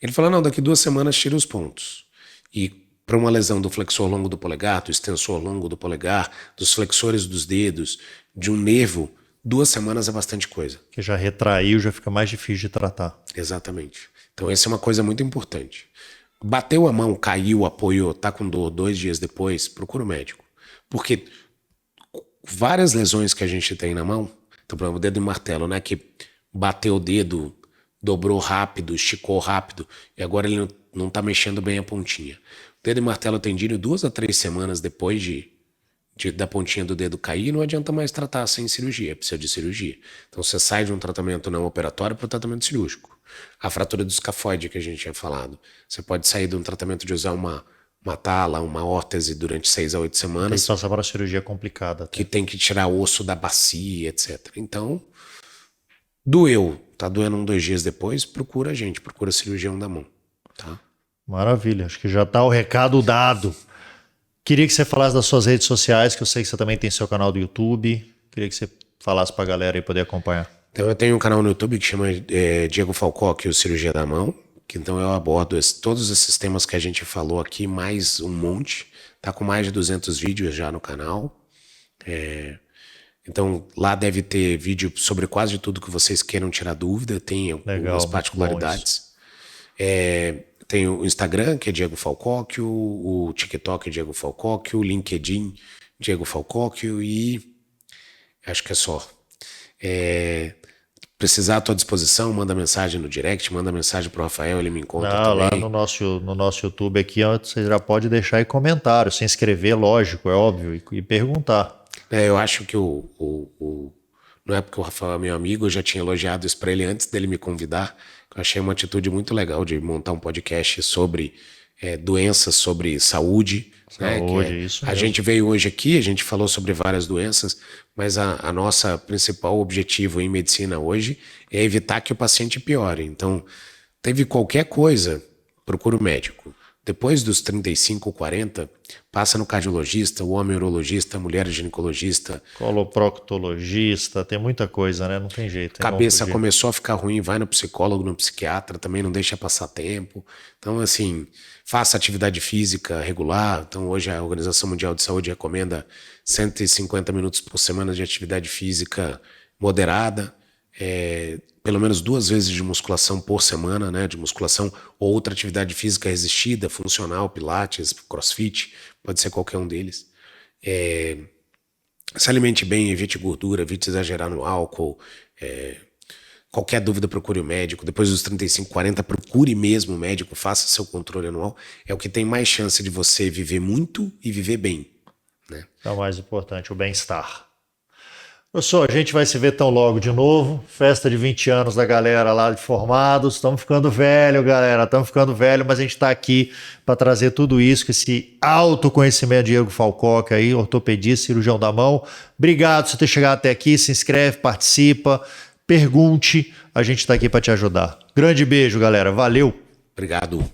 Ele fala, não, daqui 2 semanas tira os pontos. E para uma lesão do flexor longo do polegar, do extensor longo do polegar, dos flexores dos dedos, de um nervo, 2 semanas é bastante coisa. Que já retraiu, já fica mais difícil de tratar. Exatamente. Então essa é uma coisa muito importante. Bateu a mão, caiu, apoiou, tá com dor 2 dias depois, procura o médico. Porque várias lesões que a gente tem na mão, então, por exemplo, o dedo em martelo, né, que bateu o dedo, dobrou rápido, esticou rápido, e agora ele não tá mexendo bem a pontinha. O dedo em martelo tendíneo, 2 a 3 semanas depois da pontinha do dedo cair, não adianta mais tratar sem cirurgia, precisa de cirurgia. Então você sai de um tratamento não operatório para o tratamento cirúrgico. A fratura do escafoide que a gente tinha falado, você pode sair de um tratamento de usar uma tala, uma órtese durante 6 a 8 semanas. Tem que passar para a cirurgia complicada. Até. Que tem que tirar osso da bacia, etc. Então, doeu, tá doendo 1, 2 dias depois, procura a gente, procura cirurgião da mão, tá? Maravilha, acho que já está o recado dado. Queria que você falasse das suas redes sociais, que eu sei que você também tem seu canal do YouTube. Queria que você falasse para a galera aí poder acompanhar. Então eu tenho um canal no YouTube que chama Diego Falcocchio, Cirurgia da Mão, que então eu abordo todos esses temas que a gente falou aqui, mais um monte. Tá com mais de 200 vídeos já no canal. Então lá deve ter vídeo sobre quase tudo que vocês queiram tirar dúvida, tem algumas particularidades. Tem o Instagram, que é Diego Falcocchio, o TikTok é Diego Falcocchio, o LinkedIn Diego Falcocchio e acho que é só. Precisar à tua disposição, manda mensagem no direct, manda mensagem pro Rafael, ele me encontra também. Lá no nosso YouTube aqui, você já pode deixar aí comentário, se inscrever, lógico, é óbvio, e perguntar. Eu acho que não é porque o Rafael é meu amigo, eu já tinha elogiado isso para ele antes dele me convidar. Eu achei uma atitude muito legal de montar um podcast sobre doenças, sobre saúde. Saúde, isso mesmo. A gente veio hoje aqui, a gente falou sobre várias doenças, mas a nossa principal objetivo em medicina hoje é evitar que o paciente piore. Então, teve qualquer coisa, procura o médico. Depois dos 35, 40, passa no cardiologista, o homem urologista, a mulher ginecologista. Coloproctologista, tem muita coisa, né? Não tem jeito. Cabeça começou a ficar ruim, vai no psicólogo, no psiquiatra, também não deixa passar tempo. Então, assim, faça atividade física regular. Então, hoje a Organização Mundial de Saúde recomenda 150 minutos por semana de atividade física moderada. Pelo menos 2 vezes de musculação por semana, né? De musculação ou outra atividade física resistida, funcional, pilates, crossfit, pode ser qualquer um deles. Se alimente bem, evite gordura, evite exagerar no álcool. Qualquer dúvida, procure o médico. Depois dos 35, 40, procure mesmo o médico, faça seu controle anual. É o que tem mais chance de você viver muito e viver bem, né? É o mais importante, o bem-estar. Professor, a gente vai se ver tão logo de novo. Festa de 20 anos da galera lá de formados. Estamos ficando velho, galera. Estamos ficando velho, mas a gente está aqui para trazer tudo isso, com esse autoconhecimento de Diego Falcocchio aí, ortopedista, cirurgião da mão. Obrigado por ter chegado até aqui. Se inscreve, participa, pergunte. A gente está aqui para te ajudar. Grande beijo, galera. Valeu. Obrigado.